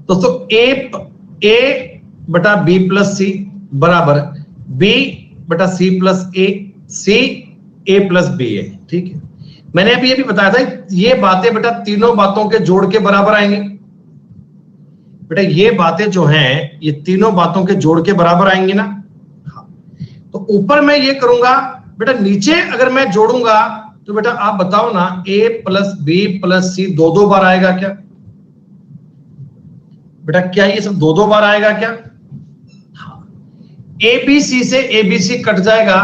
दोस्तों। ए बटा बी प्लस सी बराबर बी बटा सी प्लस ए, सी ए प्लस बी है, ठीक है। मैंने अभी ये भी बताया था ये बातें बेटा तीनों बातों के जोड़ के बराबर आएंगे बेटा, ये बातें जो हैं ये तीनों बातों के जोड़ के बराबर आएंगी ना। हाँ, तो ऊपर मैं ये करूंगा बेटा, नीचे अगर मैं जोड़ूंगा तो बेटा आप बताओ ना, ए प्लस बी प्लस सी 2 बार आएगा क्या बेटा? क्या ये सब 2 बार आएगा क्या? ए बी सी से ए बी सी कट जाएगा,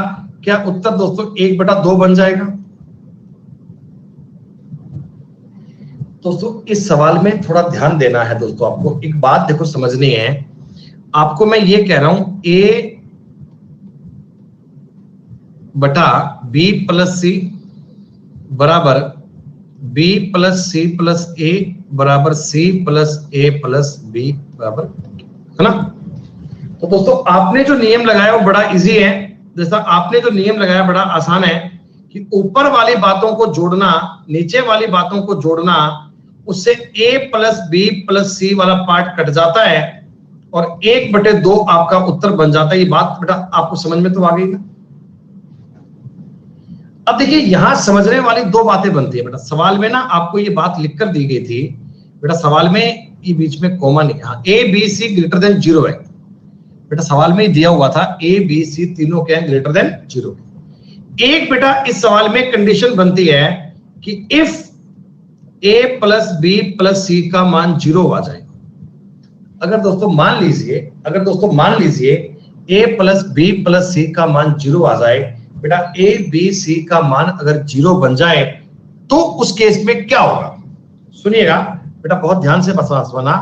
क्या उत्तर दोस्तों 1/2 बन जाएगा? दोस्तों इस सवाल में थोड़ा ध्यान देना है दोस्तों, आपको एक बात देखो समझनी है। आपको मैं ये कह रहा हूं ए बटा बी प्लस सी बराबर B plus C plus A बराबर सी प्लस ए प्लस बी बराबर, है ना। तो दोस्तों आपने जो नियम लगाया वो बड़ा इजी है। जैसा आपने जो नियम लगाया बड़ा आसान है कि ऊपर वाली बातों को जोड़ना नीचे वाली बातों को जोड़ना, उससे a प्लस बी प्लस सी वाला पार्ट कट जाता है और 1/2 आपका उत्तर बन जाता है। ये बात बेटा आपको समझ में तो आ गई ना। अब देखिए यहां समझने वाली 2 बातें बनती है बेटा। सवाल में ना आपको ये बात लिखकर दी गई थी बेटा, सवाल में ये बीच में कॉमा नहीं, हाँ A B C greater than 0 है बेटा, सवाल में दिया हुआ था ए बी सी तीनों क्या है ग्रेटर देन 0। एक बेटा इस सवाल में कंडीशन बनती है कि if a plus B plus C का मान 0 आ जाए। अगर दोस्तों मान लीजिए a plus B plus C का मान 0 आ जाए बेटा, a b c का मान अगर 0 बन जाए तो उस केस में क्या होगा? सुनिएगा बेटा बहुत ध्यान से सुना।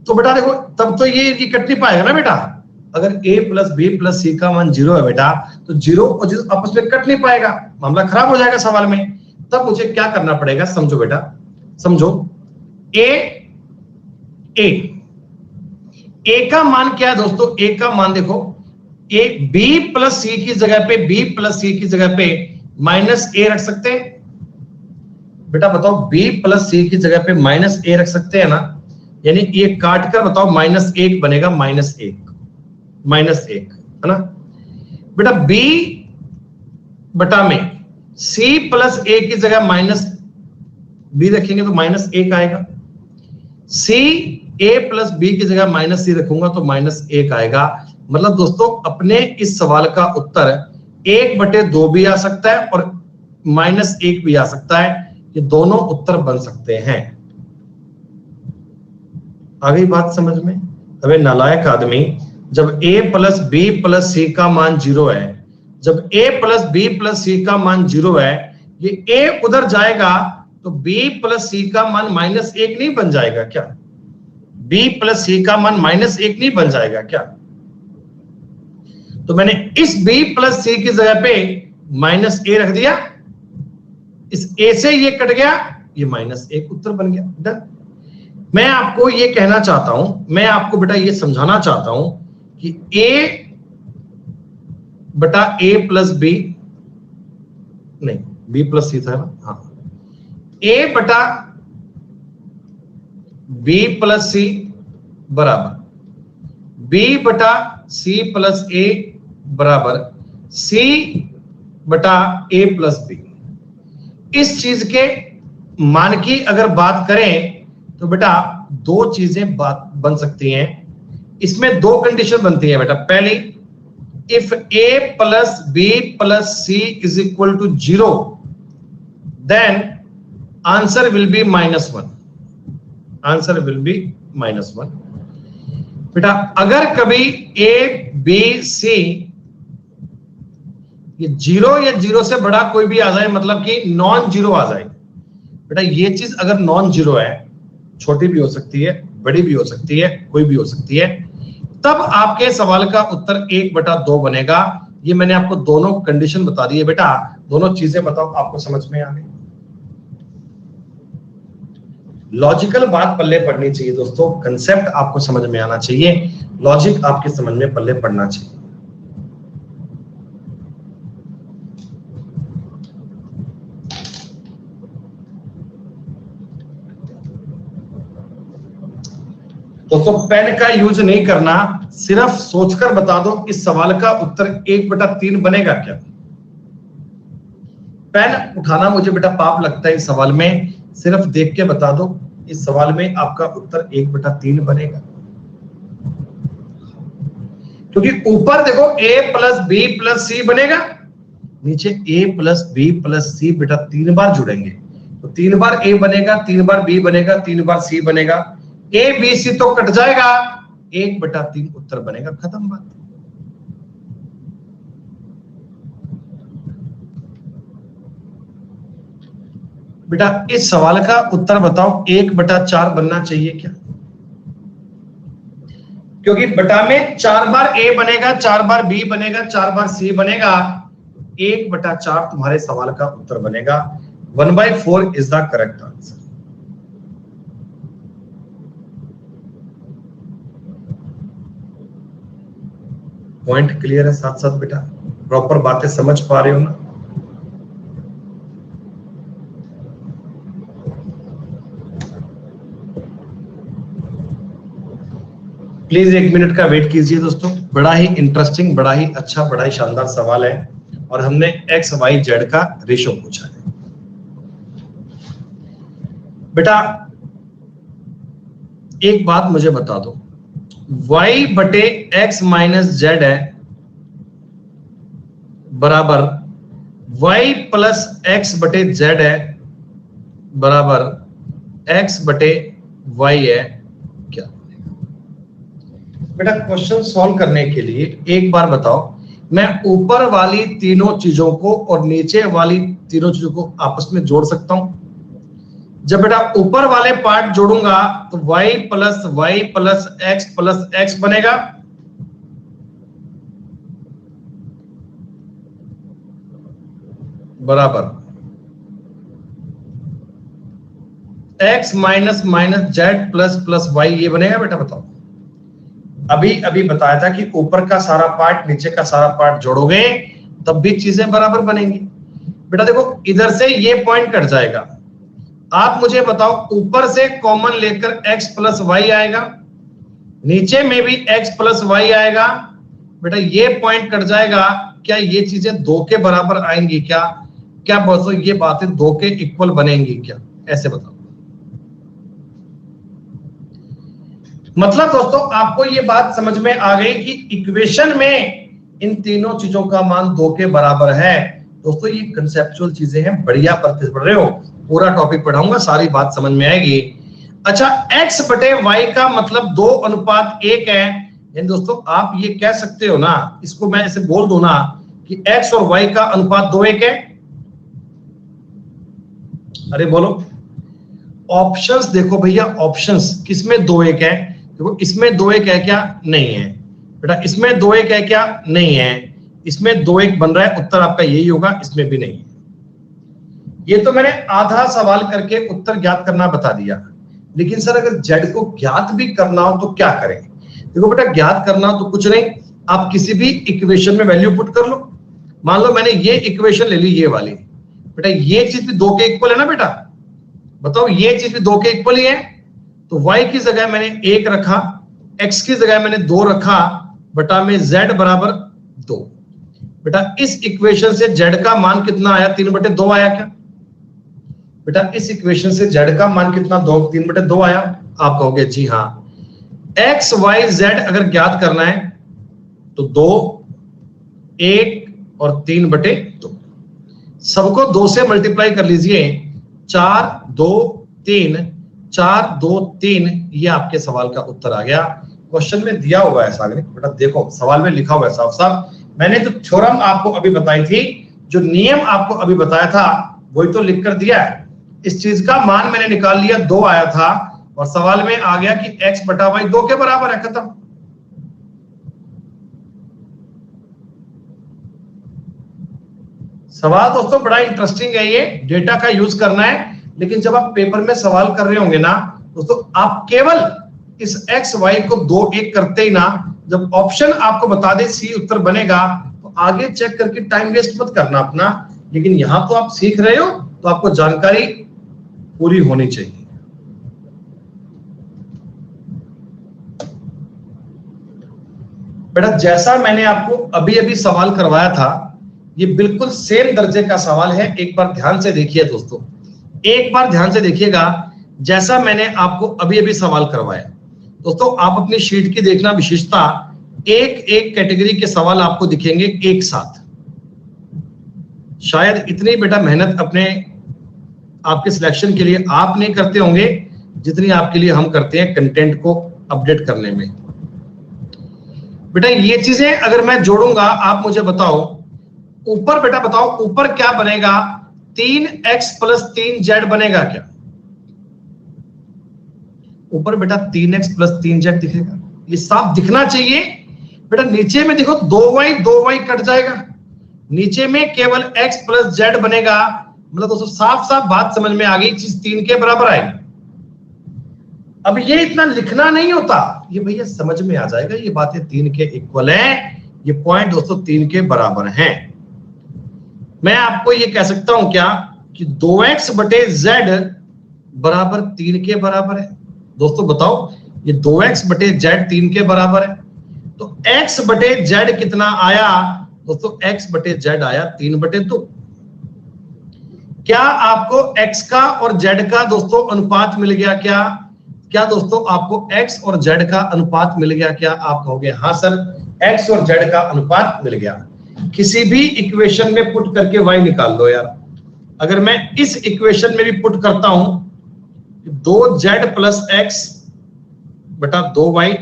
तो बेटा देखो तब तो ये कट नहीं पाएगा ना बेटा। अगर a plus B plus C का मान 0 है बेटा, तो 0 और 0 आपस में कट नहीं पाएगा, मामला खराब हो जाएगा सवाल में। तब मुझे क्या करना पड़ेगा? समझो बेटा, समझो। ए का मान क्या है दोस्तों? ए का मान देखो, ए बी प्लस सी की जगह पे माइनस ए रख सकते हैं बेटा। बताओ बी प्लस सी की जगह पे माइनस ए रख सकते हैं ना, यानी ये काट कर बताओ -1 बनेगा, -1 है ना बेटा। बी बटा में सी प्लस ए की जगह माइनस बी रखेंगे तो -1 आएगा। सी ए प्लस बी की जगह -c रखूंगा तो -1 आएगा। मतलब दोस्तों अपने इस सवाल का उत्तर 1/2 भी आ सकता है और -1 भी आ सकता है। ये दोनों उत्तर बन सकते हैं। आ गई बात समझ में? अबे नालायक आदमी, जब a plus B plus C का मान 0 है, जब a plus B plus C का मान 0 है, ये a उधर जाएगा तो b प्लस सी का मान -1 नहीं बन जाएगा क्या? b प्लस सी का मान -1 नहीं बन जाएगा क्या? तो मैंने इस b प्लस सी की जगह पे -a रख दिया, इस a से ये कट गया, ये -1 उत्तर बन गया। डन। मैं आपको ये कहना चाहता हूं, मैं आपको बेटा ये समझाना चाहता हूं कि a बटा a प्लस बी, नहीं b प्लस सी था ना, हाँ, a बटा b प्लस सी बराबर b बटा c प्लस a बराबर c बटा a प्लस b। इस चीज के मान की अगर बात करें तो बेटा 2 चीजें बात बन सकती हैं। इसमें 2 कंडीशन बनती है बेटा। पहली, if a plus b plus c is equal to 0 then answer will be -1। Answer will be -1 बेटा। अगर कभी a b c ये 0 या 0 से बड़ा कोई भी आ जाए, मतलब कि नॉन जीरो आ जाए। बेटा ये चीज अगर नॉन जीरो है, छोटी भी हो सकती है, बड़ी भी हो सकती है, कोई भी हो सकती है, तब आपके सवाल का उत्तर 1/2 बनेगा। ये मैंने आपको दोनों कंडीशन बता दी है बेटा, दोनों चीजें बताओ आपको समझ में आ गई। लॉजिकल बात पल्ले पड़नी चाहिए दोस्तों, कंसेप्ट आपको समझ में आना चाहिए, लॉजिक आपके समझ में पल्ले पड़ना चाहिए। दोस्तों पेन का यूज नहीं करना, सिर्फ सोचकर बता दो इस सवाल का उत्तर 1/3 बनेगा क्या। पेन उठाना मुझे बेटा पाप लगता है इस सवाल में, सिर्फ देख के बता दो इस सवाल में आपका उत्तर 1/3 बनेगा। क्योंकि ऊपर देखो a + b + c बनेगा, नीचे a + b + c बेटा 3 बार जुड़ेंगे, तो 3 बार a बनेगा, 3 बार b बनेगा, 3 बार c बनेगा, a b c तो कट जाएगा, 1/3 उत्तर बनेगा, खत्म बात। बेटा इस सवाल का उत्तर बताओ 1/4 बनना चाहिए क्या? क्योंकि बटा में 4 बार a बनेगा, 4 बार b बनेगा, 4 बार c बनेगा, 1/4 तुम्हारे सवाल का उत्तर बनेगा। 1/4 is the correct answer. Point clear है साथ साथ बेटा, प्रॉपर बातें समझ पा रहे हो ना? प्लीज 1 मिनट का वेट कीजिए दोस्तों, बड़ा ही इंटरेस्टिंग, बड़ा ही अच्छा, बड़ा ही शानदार सवाल है और हमने एक्स वाई जेड का रेशो पूछा है। बेटा एक बात मुझे बता दो, y/x - z है बराबर y + x/z है बराबर x/y है क्या? बेटा क्वेश्चन सॉल्व करने के लिए एक बार बताओ, मैं ऊपर वाली तीनों चीजों को और नीचे वाली तीनों चीजों को आपस में जोड़ सकता हूं? जब बेटा ऊपर वाले पार्ट जोड़ूंगा तो y + x + x बनेगा, बराबर x - z + y, ये बनेगा बेटा। बताओ, अभी बताया था कि ऊपर का सारा पार्ट नीचे का सारा पार्ट जोड़ोगे तब भी चीजें बराबर बनेंगी। बेटा देखो इधर से ये पॉइंट कट जाएगा, आप मुझे बताओ ऊपर से कॉमन लेकर x + y आएगा, नीचे में भी x + y आएगा, बेटा ये पॉइंट कट जाएगा, क्या ये चीजें 2 के बराबर आएंगी क्या? क्या बोलो ये बातें 2 के इक्वल बनेंगी क्या? ऐसे बताओ। मतलब दोस्तों आपको ये बात समझ में आ गई कि इक्वेशन में इन तीनों चीजों का मान 2 के बराबर है। दोस्तों ये कंसेप्चुअल चीजें हैं, बढ़िया पढ़ रहे हो, पूरा टॉपिक पढ़ाऊंगा, सारी बात समझ में आएगी। अच्छा, x/y का मतलब 2:1 है। यानी दोस्तों आप ये कह सकते हो ना, इसको मैं ऐसे बोल दूं ना कि x और y का अनुपात 2:1 है। अरे बोलो, ऑप्शंस देखो भैया, ऑप्शंस किसमें 2:1 है? देखो इसमें 2:1 है क्या? नहीं है बेटा। इसमें 2:1 है क्या? नहीं है। इसमें 2:1 बन रहा है, उत्तर आपका यही होगा, इसमें भी नहीं है। ये तो मैंने आधा सवाल करके उत्तर ज्ञात करना बता दिया, लेकिन सर अगर जेड को ज्ञात भी करना हो तो क्या करें? देखो बेटा ज्ञात करना तो कुछ नहीं, आप किसी भी इक्वेशन में वैल्यू पुट कर लो। मान लो मैंने ये इक्वेशन ले ली, ये वाली, बेटा ये चीज भी 2 के इक्वल है ना बेटा? बताओ ये चीज भी 2 के इक्वल ही है, तो y की जगह मैंने 1 रखा, x की जगह मैंने 2 रखा, बटा में z बराबर 2। बेटा इस इक्वेशन से z का मान कितना आया? 3/2 आया क्या बेटा? इस इक्वेशन से z का मान कितना? 3/2 आया। आप कहोगे जी हाँ। x y z अगर ज्ञात करना है तो 2, 1 और 3/2, सबको 2 से मल्टीप्लाई कर लीजिए, 4 2 3, 4 2 3, ये आपके सवाल का उत्तर आ गया। क्वेश्चन में दिया हुआ है सागरिक, बेटा देखो सवाल में लिखा हुआ है साफ साफ मैंने तो थ्योरम आपको अभी बताई थी, जो नियम आपको अभी बताया था वही तो लिख कर दिया है। इस चीज का मान मैंने निकाल लिया, 2 आया था और सवाल में आ गया कि x बटा वाई 2 के बराबर है, खत्म। सवाल दोस्तों बड़ा इंटरेस्टिंग है, ये डेटा का यूज करना है, लेकिन जब आप पेपर में सवाल कर रहे होंगे ना दोस्तों, आप केवल इस x y को 2 1 करते ही ना, जब ऑप्शन आपको बता दे सी उत्तर बनेगा, तो आगे चेक करके टाइम वेस्ट मत करना अपना। लेकिन यहां तो आप सीख रहे हो तो आपको जानकारी पूरी होनी चाहिए। बेटा जैसा मैंने आपको अभी अभी सवाल करवाया था, ये बिल्कुल सेम दर्जे का सवाल है। एक बार ध्यान से देखिए दोस्तों, एक बार ध्यान से देखिएगा, जैसा मैंने आपको अभी अभी सवाल करवाया। दोस्तों आप अपनी शीट की देखना विशेषता, एक एक कैटेगरी के सवाल आपको दिखेंगे एक साथ। शायद इतनी बेटा मेहनत अपने आपके सिलेक्शन के लिए आप नहीं करते होंगे जितनी आपके लिए हम करते हैं कंटेंट को अपडेट करने में। बेटा ये चीजें अगर मैं जोड़ूंगा, आप मुझे बताओ ऊपर, बेटा बताओ ऊपर क्या बनेगा, 3x + 3z बनेगा क्या? ऊपर बेटा 3x + 3z दिखेगा, ये साफ दिखना चाहिए। बेटा नीचे में देखो 2y कट जाएगा, नीचे में केवल x + z बनेगा। मतलब दोस्तों साफ साफ बात समझ में आ गई, चीज 3 के बराबर आएगी। अब ये इतना लिखना नहीं होता, ये भैया समझ में आ जाएगा, ये बातें 3 के इक्वल है, ये पॉइंट दोस्तों 3 के बराबर हैं। मैं आपको ये कह सकता हूं क्या कि 2x बटे z बराबर 3 के बराबर है। दोस्तों बताओ, ये 2x बटे z 3 के बराबर है, तो x बटे z कितना आया दोस्तों? x बटे z आया 3/2। क्या आपको x का और z का दोस्तों अनुपात मिल गया क्या? क्या दोस्तों आपको x और z का अनुपात मिल गया क्या? आप कहोगे हाँ सर, x और z का अनुपात मिल गया। किसी भी इक्वेशन में पुट करके y निकाल लो यार। अगर मैं इस इक्वेशन में भी पुट करता हूं 2z + x बटा 2y,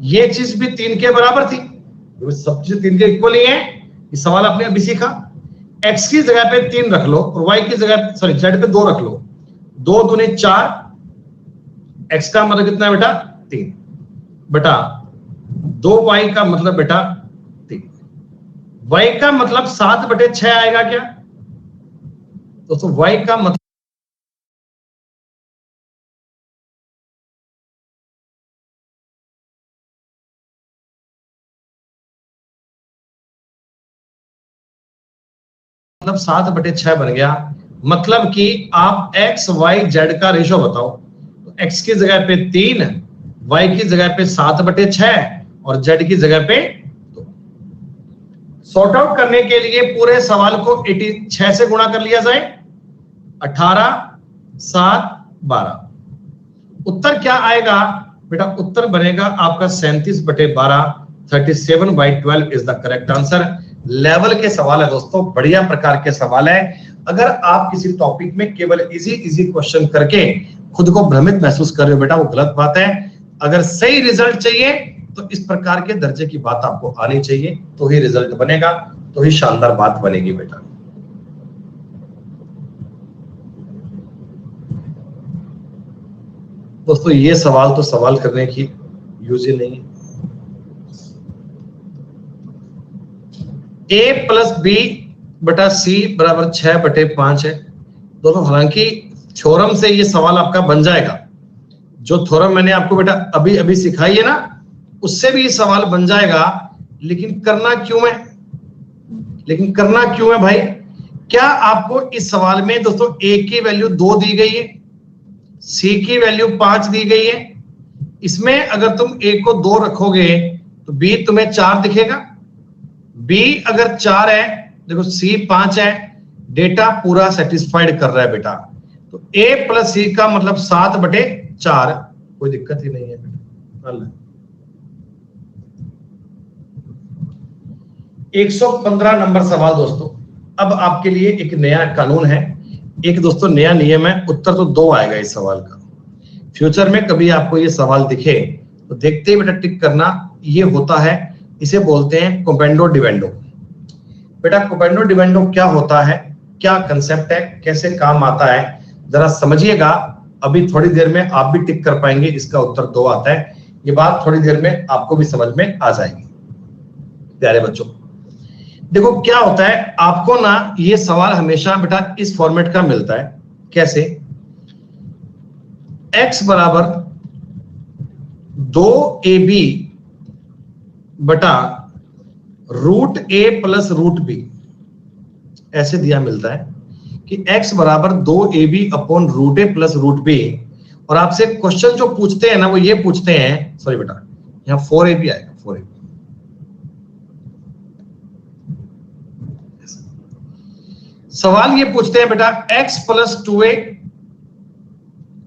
ये चीज भी 3 के बराबर थी, सब चीज 3 के इक्वल ही है। ये सवाल आपने अभी सीखा, x की जगह पे 3 रख लो और y की जगह सॉरी z पे 2 रख लो, 2 दूनी 4, x का मतलब कितना है बेटा 3 बटा 2y का मतलब बेटा 3, y का मतलब 7/6 आएगा क्या दोस्तों? y का मतलब मतलब 7/6 बन गया। मतलब कि आप x y z का रेशो बताओ, तो x की जगह पे 3, y की जगह पे 7/6 और z की जगह पे 2। सॉर्ट आउट करने के लिए पूरे सवाल को 86 से गुणा कर लिया जाए, 18 7 12। उत्तर क्या आएगा बेटा? उत्तर बनेगा आपका 37/12, 37/12 is the correct answer. Level के सवाल है दोस्तों, बढ़िया प्रकार के सवाल है। अगर आप किसी टॉपिक में केवल इजी क्वेश्चन करके खुद को भ्रमित महसूस कर रहे हो बेटा, वो गलत बात है। अगर सही रिजल्ट चाहिए तो इस प्रकार के दर्जे की बात आपको आनी चाहिए, तो ही रिजल्ट बनेगा, तो ही शानदार बात बनेगी बेटा। दोस्तों ये सवाल तो सवाल करने की यूज ही नहीं है। a + b बटा c बराबर 6/5 है दोस्तों। हालांकि थ्योरम से ये सवाल आपका बन जाएगा, जो थ्योरम मैंने आपको बेटा अभी अभी सिखाई है ना, उससे भी ये सवाल बन जाएगा। लेकिन करना क्यों है भाई? क्या आपको इस सवाल में दोस्तों a की वैल्यू 2 दी गई है, c की वैल्यू 5 दी गई है। इसमें अगर तुम a को 2 रखोगे तो b तुम्हें 4 दिखेगा, b अगर 4 है, देखो c 5 है, डेटा पूरा सेटिस्फाइड कर रहा है बेटा। तो a + c का मतलब 7/4, कोई दिक्कत ही नहीं है बेटा। 115 नंबर सवाल दोस्तों। अब आपके लिए एक नया कानून है, एक दोस्तों नया नियम है। उत्तर तो 2 आएगा इस सवाल का। फ्यूचर में कभी आपको ये सवाल दिखे तो देखते ही बेटा टिक करना। ये होता है इसे बोलते हैं कोपेंडो डिवेंडो। बेटा कोपेंडो डिवेंडो क्या होता है, क्या कंसेप्ट है, कैसे काम आता है, जरा समझिएगा। अभी थोड़ी देर में आप भी टिक कर पाएंगे, इसका उत्तर 2 आता है। ये बात थोड़ी देर में आपको भी समझ में आ जाएगी। प्यारे बच्चों देखो क्या होता है, आपको ना ये सवाल हमेशा बेटा इस फॉर्मेट का मिलता है। कैसे? x बराबर 2ab बटा root a plus root b, ऐसे दिया मिलता है कि x बराबर 2ab upon root a plus root b। और आपसे क्वेश्चन जो पूछते हैं ना वो ये पूछते हैं, सॉरी बेटा यहां 4ab आएगा, 4ab। सवाल ये पूछते हैं बेटा x plus 2a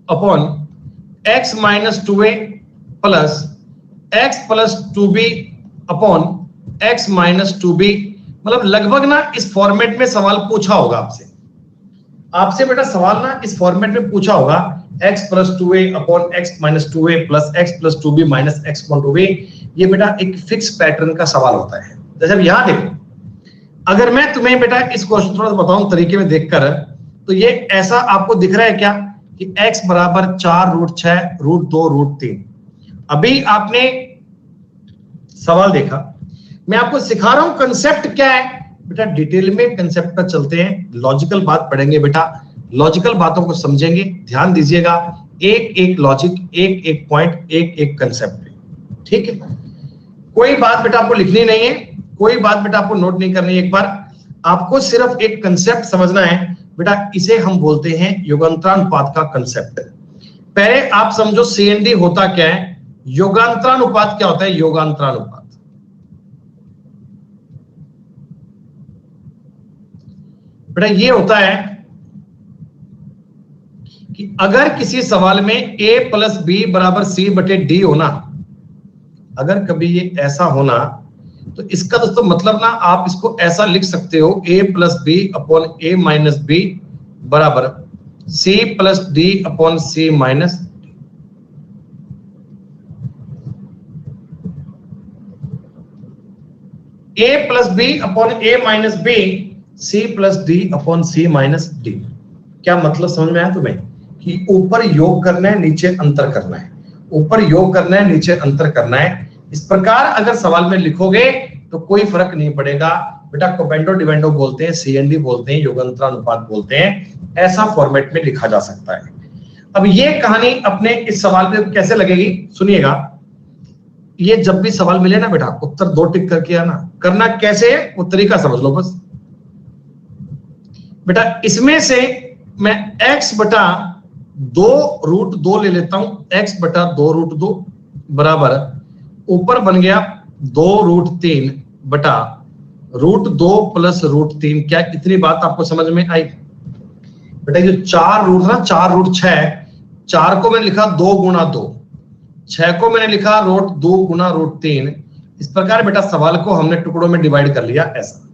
upon x minus 2a plus x plus 2b upon x minus 2b। मतलब लगभग ना इस फॉर्मेट में सवाल पूछा होगा आपसे बेटा सवाल ना इस फॉर्मेट में पूछा होगा, x plus 2a upon x minus 2a plus x plus 2b minus x upon 2b। ये बेटा एक फिक्स पैटर्न का सवाल होता है। जैसे अब यहां देखो, अगर मैं तुम्हें बेटा इस क्वेश्चन थोड़ा सा बताऊं तरीके में देखकर, तो ये ऐसा आपको दिख रहा है क्या कि x बराबर 4 रूट 6 रूट 2 रूट 3। अभी आपने सवाल देखा, मैं आपको सिखा रहा हूं कंसेप्ट क्या है। बेटा डिटेल में कंसेप्ट पर चलते हैं, लॉजिकल बात पढ़ेंगे बेटा, लॉजिकल बातों को समझेंगे। ध्यान दीजिएगा, एक एक लॉजिक, एक एक पॉइंट, एक एक कंसेप्ट, ठीक है। कोई बात बेटा आपको लिखनी नहीं है, कोई बात बेटा आपको नोट नहीं करनी है। एक बार आपको सिर्फ एक कंसेप्ट समझना है बेटा, इसे हम बोलते हैं योगांतरानुपात का कंसेप्ट। पहले आप समझो सीएनडी होता क्या है, योगांतरानुपात क्या होता है। योगांतरानुपात बेटा ये होता है कि अगर किसी सवाल में a प्लस बी बराबर सी बटे डी होना, अगर कभी ये ऐसा होना, तो इसका दोस्तों मतलब ना आप इसको ऐसा लिख सकते हो, a plus b upon a minus b बराबर c plus d upon c minus d. a plus b upon a minus b, c plus d upon c minus d. क्या मतलब समझ में आया तुम्हें कि ऊपर योग करना है, नीचे अंतर करना है, ऊपर योग करना है, नीचे अंतर करना है। इस प्रकार अगर सवाल में लिखोगे तो कोई फर्क नहीं पड़ेगा बेटा। कोपेंडो डिवेंडो बोलते हैं, सीएनडी बोलते हैं, योगांतरानुपात बोलते हैं। ऐसा फॉर्मेट में लिखा जा सकता है। अब ये कहानी अपने इस सवाल में कैसे लगेगी सुनिएगा। ये जब भी सवाल मिले ना बेटा, उत्तर 2 टिक करके आना। करना कैसे है वो तरीका समझ लो बस बेटा। इसमें से मैं x बटा 2 रूट 2 ले लेता हूं, x बटा 2 रूट 2 बराबर ऊपर बन गया 2 रूट 3 बटा रूट 2 प्लस रूट 3। क्या इतनी बात आपको समझ में आई बेटा? जो 4 रूट ना, 4 रूट 6, 4 को मैंने लिखा 2 गुणा 2, 6 को मैंने लिखा रूट 2 गुणा रूट 3। इस प्रकार बेटा सवाल को हमने टुकड़ों में डिवाइड कर लिया ऐसा,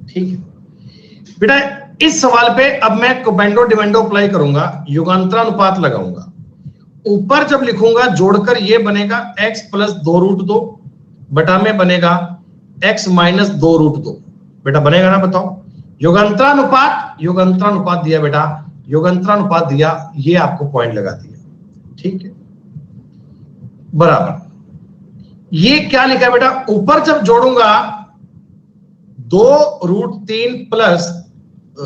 ठीक है बेटा। इस सवाल पे अब मैं कोपेंडो डिवेंडो अप्लाई करूंगा, युगांतरानुपात लगाऊंगा। ऊपर जब लिखूंगा जोड़कर ये बनेगा x प्लस 2 रूट 2 बटा में बनेगा x माइनस 2 रूट 2। बेटा बनेगा ना, बताओ। युगांतरानुपात, युगांतरानुपात दिया बेटा, युगांतरानुपात दिया, ये आपको पॉइंट लगा दिया, ठीक है बराबर। ये क्या लिखा बेटा, ऊपर जब जोड़ूंगा 2 रूट 3 प्लस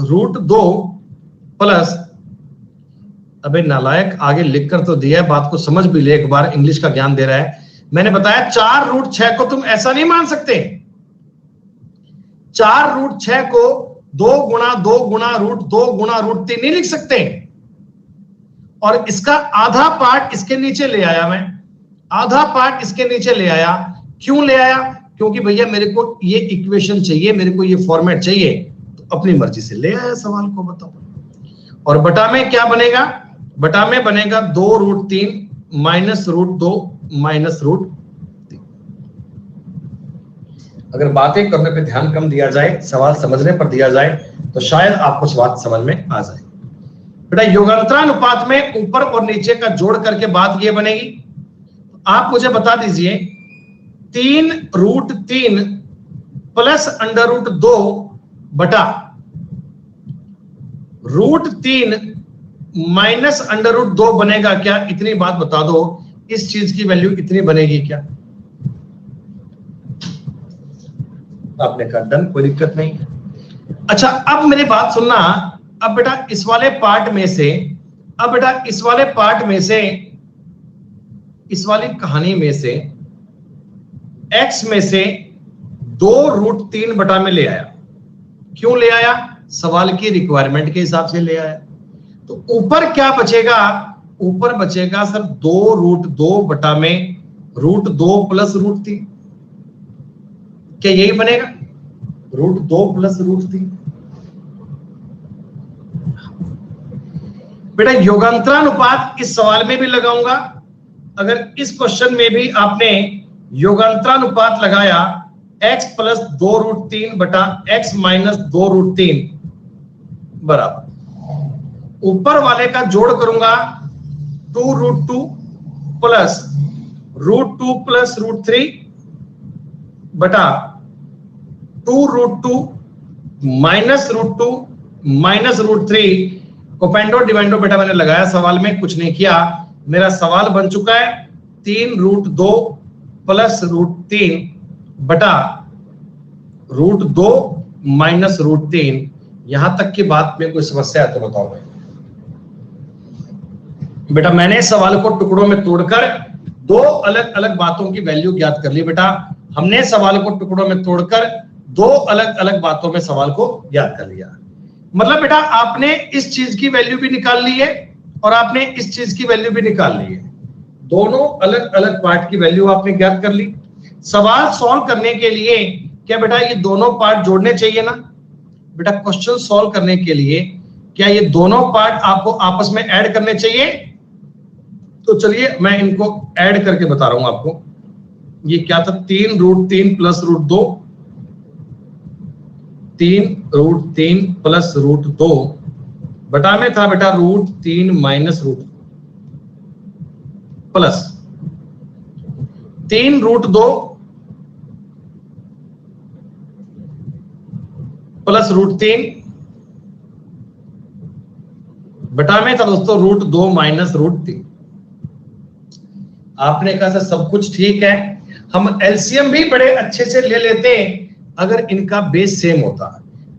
रूट 2 प्लस, अबे नालायक आगे लिखकर तो दिया है, बात को समझ भी ले एक बार, इंग्लिश का ज्ञान दे रहा है। मैंने बताया 4 रूट 6 को तुम ऐसा नहीं मान सकते। 4 रूट 6 को 2 गुणा 2 गुणा रूट 2 गुणा रूट 3 नहीं लिख सकते। और इसका आधा पार्ट इसके नीचे ले आया मैं, आधा पार्ट इसके नीचे ले आया। क्यों ले आया? क्योंकि भैया मेरे को ये इक्वेशन चाहिए, मेरे को ये फॉर्मेट चाहिए, तो अपनी मर्जी से ले आया सवाल को, बताओ। और बटा में क्या बनेगा? बटा में बनेगा 2 root 3 minus root 2 minus root 3। अगर बातें करने पे ध्यान कम दिया जाए, सवाल समझने पर दिया जाए, तो शायद आपको बात समझ में आ जाए। बेटा योगांतरानुपात में ऊपर और नीचे का जोड़ करके बात ये बनेगी। आप मुझे बता दीजिए 3√3 प्लस √2 बटा √3 माइनस √2 बनेगा क्या? इतनी बात बता दो, इस चीज की वैल्यू इतनी बनेगी क्या? आपने कहा डन, कोई दिक्कत नहीं। अच्छा, अब मेरी बात सुनना। अब बेटा इस वाले पार्ट में से, अब बेटा इस वाले पार्ट में से, इस वाली कहानी में से x में से 2√3 बटा में ले आया। क्यों ले आया? सवाल की रिक्वायरमेंट के हिसाब से ले आया। तो ऊपर क्या बचेगा? ऊपर बचेगा सर 2√2 बटा में √2 प्लस √3। क्या यही बनेगा? √2 प्लस √3। बेटा योगांतरानुपात इस सवाल में भी लगाऊंगा। अगर इस क्वेश्चन में भी आपने योगांतरानुपात लगाया x प्लस 2√3 बटा x माइनस 2√3 बराबर, ऊपर वाले का जोड़ करूंगा 2√2 प्लस √2 प्लस √3 बटा 2√2 माइनस √2 माइनस √3। कोपेंडो डिवेंडो बेटा मैंने लगाया सवाल में, कुछ नहीं किया। मेरा सवाल बन चुका है 3√2 प्लस √3 बटा √2 माइनस √3। यहां तक की बात में कोई समस्या है तो बताओ भाई। बेटा मैंने सवाल को टुकड़ों में तोड़कर दो अलग अलग बातों की वैल्यू ज्ञात कर ली। बेटा हमने सवाल को टुकड़ों में तोड़कर दो अलग अलग बातों में सवाल को ज्ञात कर लिया। मतलब बेटा आपने इस चीज की वैल्यू भी निकाल ली है और आपने इस चीज की वैल्यू भी निकाल ली है। दोनों अलग अलग पार्ट की वैल्यू आपने ज्ञात कर ली। सवाल सॉल्व करने के लिए क्या बेटा ये दोनों पार्ट जोड़ने चाहिए ना? बेटा क्वेश्चन सॉल्व करने के लिए क्या ये दोनों पार्ट आपको आपस में ऐड करने चाहिए? तो चलिए मैं इनको ऐड करके बता रहा हूं आपको। ये क्या था? 3√3 प्लस √2, 3√3 प्लस √2 बटा में था बेटा √3 माइनस √2 प्लस 3√2 प्लस √3 बटा में था दोस्तों √2 माइनस √3। आपने कहा सर सब कुछ ठीक है, हम एलसीएम भी बड़े अच्छे से ले लेते हैं अगर इनका बेस सेम होता,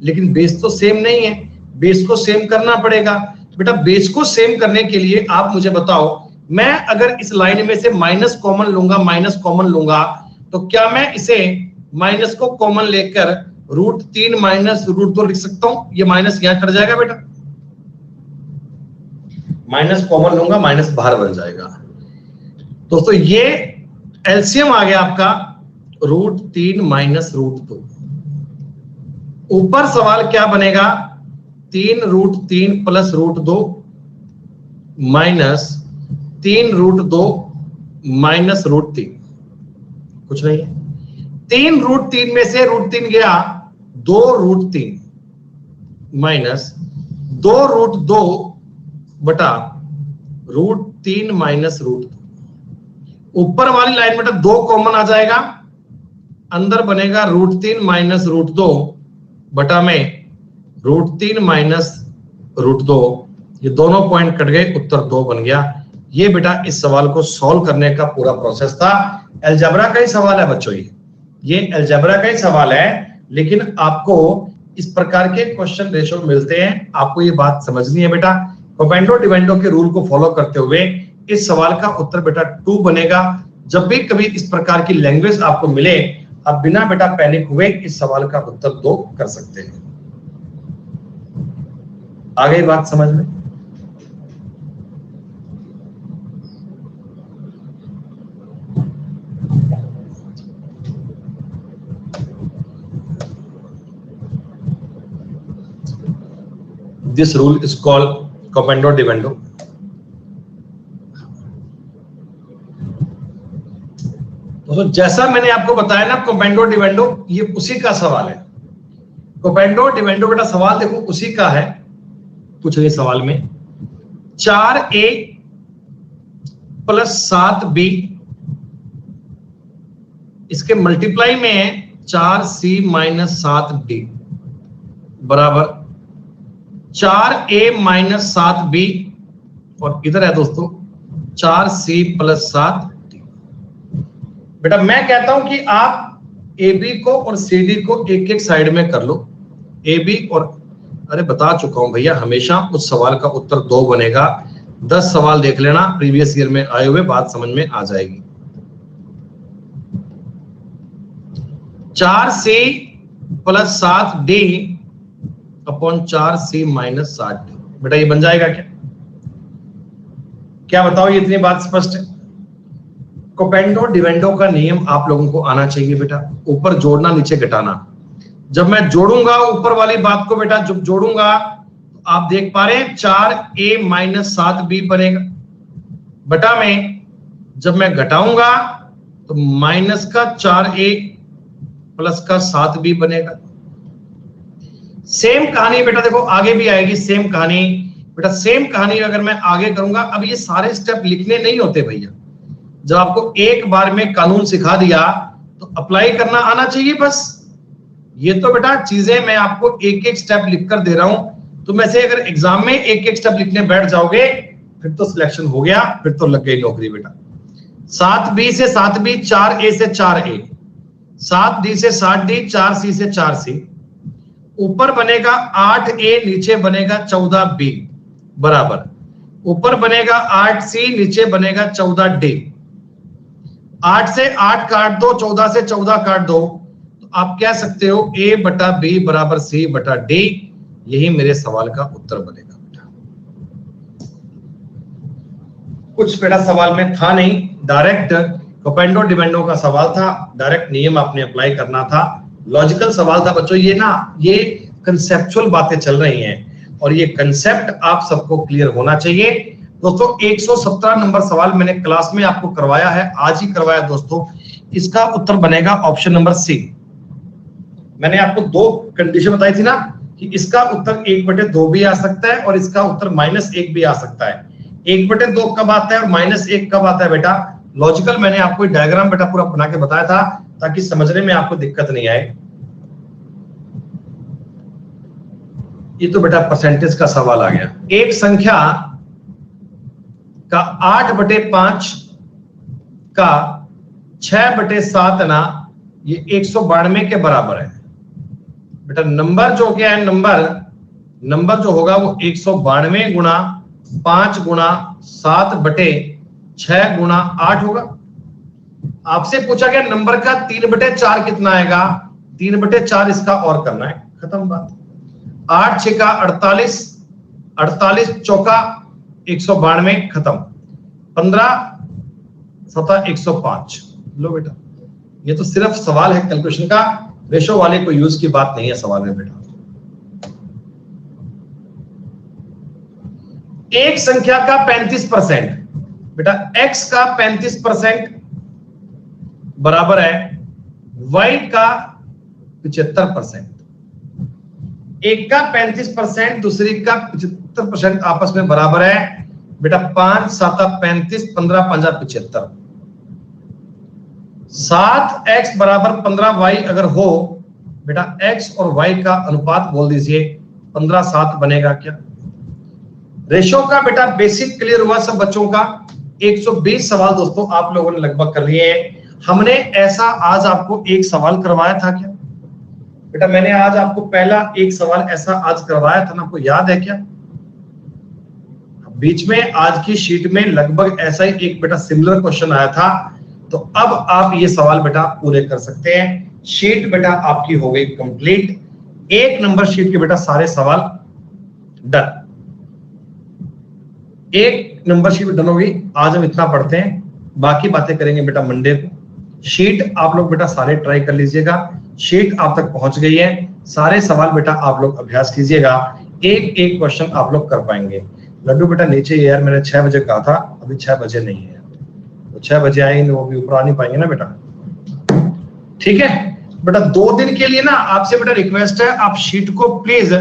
लेकिन बेस तो सेम नहीं है। बेस को सेम करना पड़ेगा। बेटा बेस को सेम करने के लिए आप मुझे बताओ, मैं अगर इस लाइन में से माइनस कॉमन लूंगा, माइनस कॉमन लूंगा, तो क्या मैं इसे माइनस को कॉमन लेकर √3 माइनस √2 लिख सकता हूं? ये माइनस यहां कट जाएगा बेटा, माइनस कॉमन लूंगा, माइनस बाहर बन जाएगा। दोस्तों ये एलसीएम आ गया आपका √3 माइनस √2। ऊपर सवाल क्या बनेगा? 3√3 प्लस √2 माइनस 3√2 माइनस √3। कुछ नहीं है। 3√3 में से √3 गया, 2√3 माइनस 2√2 बटा √3 माइनस √2। ऊपर वाली लाइन बेटा 2 कॉमन आ जाएगा, अंदर बनेगा √3 माइनस √2 बटा में √3 माइनस √2। ये दोनों पॉइंट कट गए, उत्तर 2 बन गया। ये बेटा इस सवाल को सॉल्व करने का पूरा प्रोसेस था। अलजेब्रा का ही सवाल है बच्चों, ये अलजेब्रा का ही सवाल है, लेकिन आपको इस प्रकार के क्वेश्चन रेशो मिलते हैं। आपको ये बात समझनी है बेटा। कोपेंडो डिवेंडो के रूल को फॉलो करते हुए इस सवाल का उत्तर बेटा 2 बनेगा। जब भी कभी इस प्रकार की लैंग्वेज आपको मिले, आप बिना बेटा पैनिक हुए इस सवाल का उत्तर 2 कर सकते हैं। आ गई बात समझ में? This rule is called Coppendo Divendo. तो जैसा मैंने आपको बताया ना, कोपेंडो डिवेंडो ये उसी का सवाल है। कोपेंडो डिवेंडो बेटा सवाल देखो उसी का है। पूछ रहे सवाल में 4a प्लस 7b इसके मल्टीप्लाई में है 4c माइनस 7d बराबर 4a माइनस 7b और इधर है दोस्तों 4c प्लस 7d। बेटा मैं कहता हूं कि आप AB को और CD को एक एक साइड में कर लो। AB और अरे बता चुका हूं भैया, हमेशा उस सवाल का उत्तर 2 बनेगा। 10 सवाल देख लेना प्रीवियस ईयर में आए हुए, बात समझ में आ जाएगी। 4c plus 7d upon 4c minus 7d। बेटा ये बन जाएगा क्या? क्या बताओ, ये इतनी बात स्पष्ट है? कोपेंडो डिवेंडो का नियम आप लोगों को आना चाहिए बेटा, ऊपर जोड़ना नीचे घटाना। जब मैं जोड़ूंगा ऊपर वाली बात को बेटा, जब जोड़ूंगा तो आप देख पा रहे हैं 4a माइनस 7b बनेगा बटा में, जब मैं घटाऊंगा तो माइनस का 4a प्लस का 7b बनेगा। सेम कहानी बेटा देखो आगे भी आएगी, सेम कहानी बेटा, सेम कहानी अगर मैं आगे करूंगा। अब ये सारे स्टेप लिखने नहीं होते भैया, जब आपको एक बार में कानून सिखा दिया तो अप्लाई करना आना चाहिए बस। ये तो बेटा चीजें मैं आपको एक एक स्टेप लिखकर दे रहा हूं, तुम ऐसे अगर एग्जाम में एक एक स्टेप लिखने बैठ जाओगे फिर तो सिलेक्शन हो गया, फिर तो लग गई नौकरी बेटा। 7b से 7b, 4a से 4a, 7d से 7d, 4c से 4c, ऊपर बनेगा 8a, नीचे बनेगा 14b बराबर, ऊपर बनेगा 8c, नीचे बनेगा 14d। 8 से 8 काट दो, 14 से 14 काट दो, तो आप कह सकते हो a बटा b बराबर c बटा d। यही मेरे सवाल का उत्तर बनेगा बेटा। कुछ बेटा सवाल में था नहीं, डायरेक्ट कोपेंडो डिवेंडो का सवाल था, डायरेक्ट नियम आपने अप्लाई करना था, लॉजिकल सवाल था बच्चों। ये ना ये कंसेप्चुअल बातें चल रही हैं और ये कंसेप्ट आप सबको क्लियर होना चाहिए दोस्तों। 117 नंबर सवाल मैंने क्लास में आपको करवाया है, आज ही करवाया दोस्तों। इसका उत्तर बनेगा ऑप्शन नंबर सी। मैंने आपको 2 कंडीशन बताई थी ना कि इसका उत्तर 1/2 भी आ सकता है और इसका उत्तर -1 भी आ सकता है। 1/2 कब आता है और -1 कब आता है बेटा? लॉजिकल मैंने आपको डायग्राम बेटा पूरा बना के बताया था ताकि समझने में आपको दिक्कत नहीं आए। ये तो बेटा परसेंटेज का सवाल आ गया। एक संख्या का 8/5 का 6/7 ना ये 192 के बराबर है बेटा। नंबर जो क्या है, नंबर जो होगा वो 192 गुणा 5 गुणा 7/6 गुणा 8 होगा। आपसे पूछा गया नंबर का 3/4 कितना आएगा, 3/4 इसका और करना है, खत्म बात। 8 6 का 48, 48 चौका 192, खत्म। 15 7 105। लो बेटा, ये तो सिर्फ सवाल है कैलकुलेशन का, रेशो वाले को यूज की बात नहीं है सवाल में बेटा। एक संख्या का 35% बेटा, x का 35% बराबर है y का 75%। एक का 35%, दूसरी का 75% आपस में बराबर है बेटा। 5 7 35, 15 5 75। 7x बराबर 15y अगर हो बेटा, x और y का अनुपात बोल दीजिए 15:7 बनेगा क्या? रेशो का बेटा बेसिक क्लियर हुआ सब बच्चों का। 120 सवाल दोस्तों आप लोगों ने लगभग कर लिए हैं। हमने ऐसा आज आपको एक सवाल करवाया था क्या बेटा? मैंने आज आपको पहला एक सवाल ऐसा आज करवाया था ना, आपको याद है क्या? बीच में आज की शीट में लगभग ऐसा ही एक बेटा सिमिलर क्वेश्चन आया था, तो अब आप ये सवाल बेटा पूरे कर सकते हैं। शीट बेटा आपकी हो गई कंप्लीट। 1 नंबर शीट के बेटा सारे सवाल डन। 1 नंबर शीट डन होगी। आज हम इतना पढ़ते हैं, बाकी बातें करेंगे बेटा मंडे को। शीट आप लोग बेटा सारे ट्राई कर लीजिएगा। शीट आप तक पहुंच गई है, सारे सवाल बेटा आप लोग अभ्यास कीजिएगा, एक एक क्वेश्चन आप लोग कर पाएंगे। लड्डू बेटा नीचे यार मैंने 6 बजे कहा था, अभी 6 बजे नहीं है, तो 6 बजे आएंगे वो भी ऊपर आ नहीं पाएंगे ना बेटा। ठीक है बेटा, 2 दिन के लिए ना आपसे बेटा रिक्वेस्ट है, आप शीट को प्लीज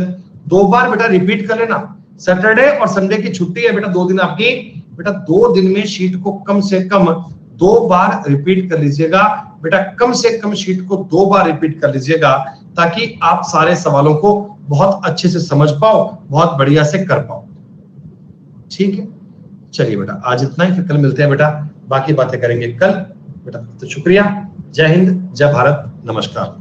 2 बार बेटा रिपीट कर लेना। सैटरडे और संडे की छुट्टी है बेटा, 2 दिन आपकी बेटा, 2 दिन में शीट को कम से कम 2 बार रिपीट कर लीजिएगा। बेटा कम से कम शीट को 2 बार रिपीट कर लीजिएगा ताकि आप सारे सवालों को बहुत अच्छे से समझ पाओ, बहुत बढ़िया से कर पाओ। ठीक है, चलिए बेटा आज इतना ही, फिर कल मिलते हैं बेटा, बाकी बातें करेंगे कल। बेटा तो शुक्रिया, जय हिंद, जय भारत, नमस्कार।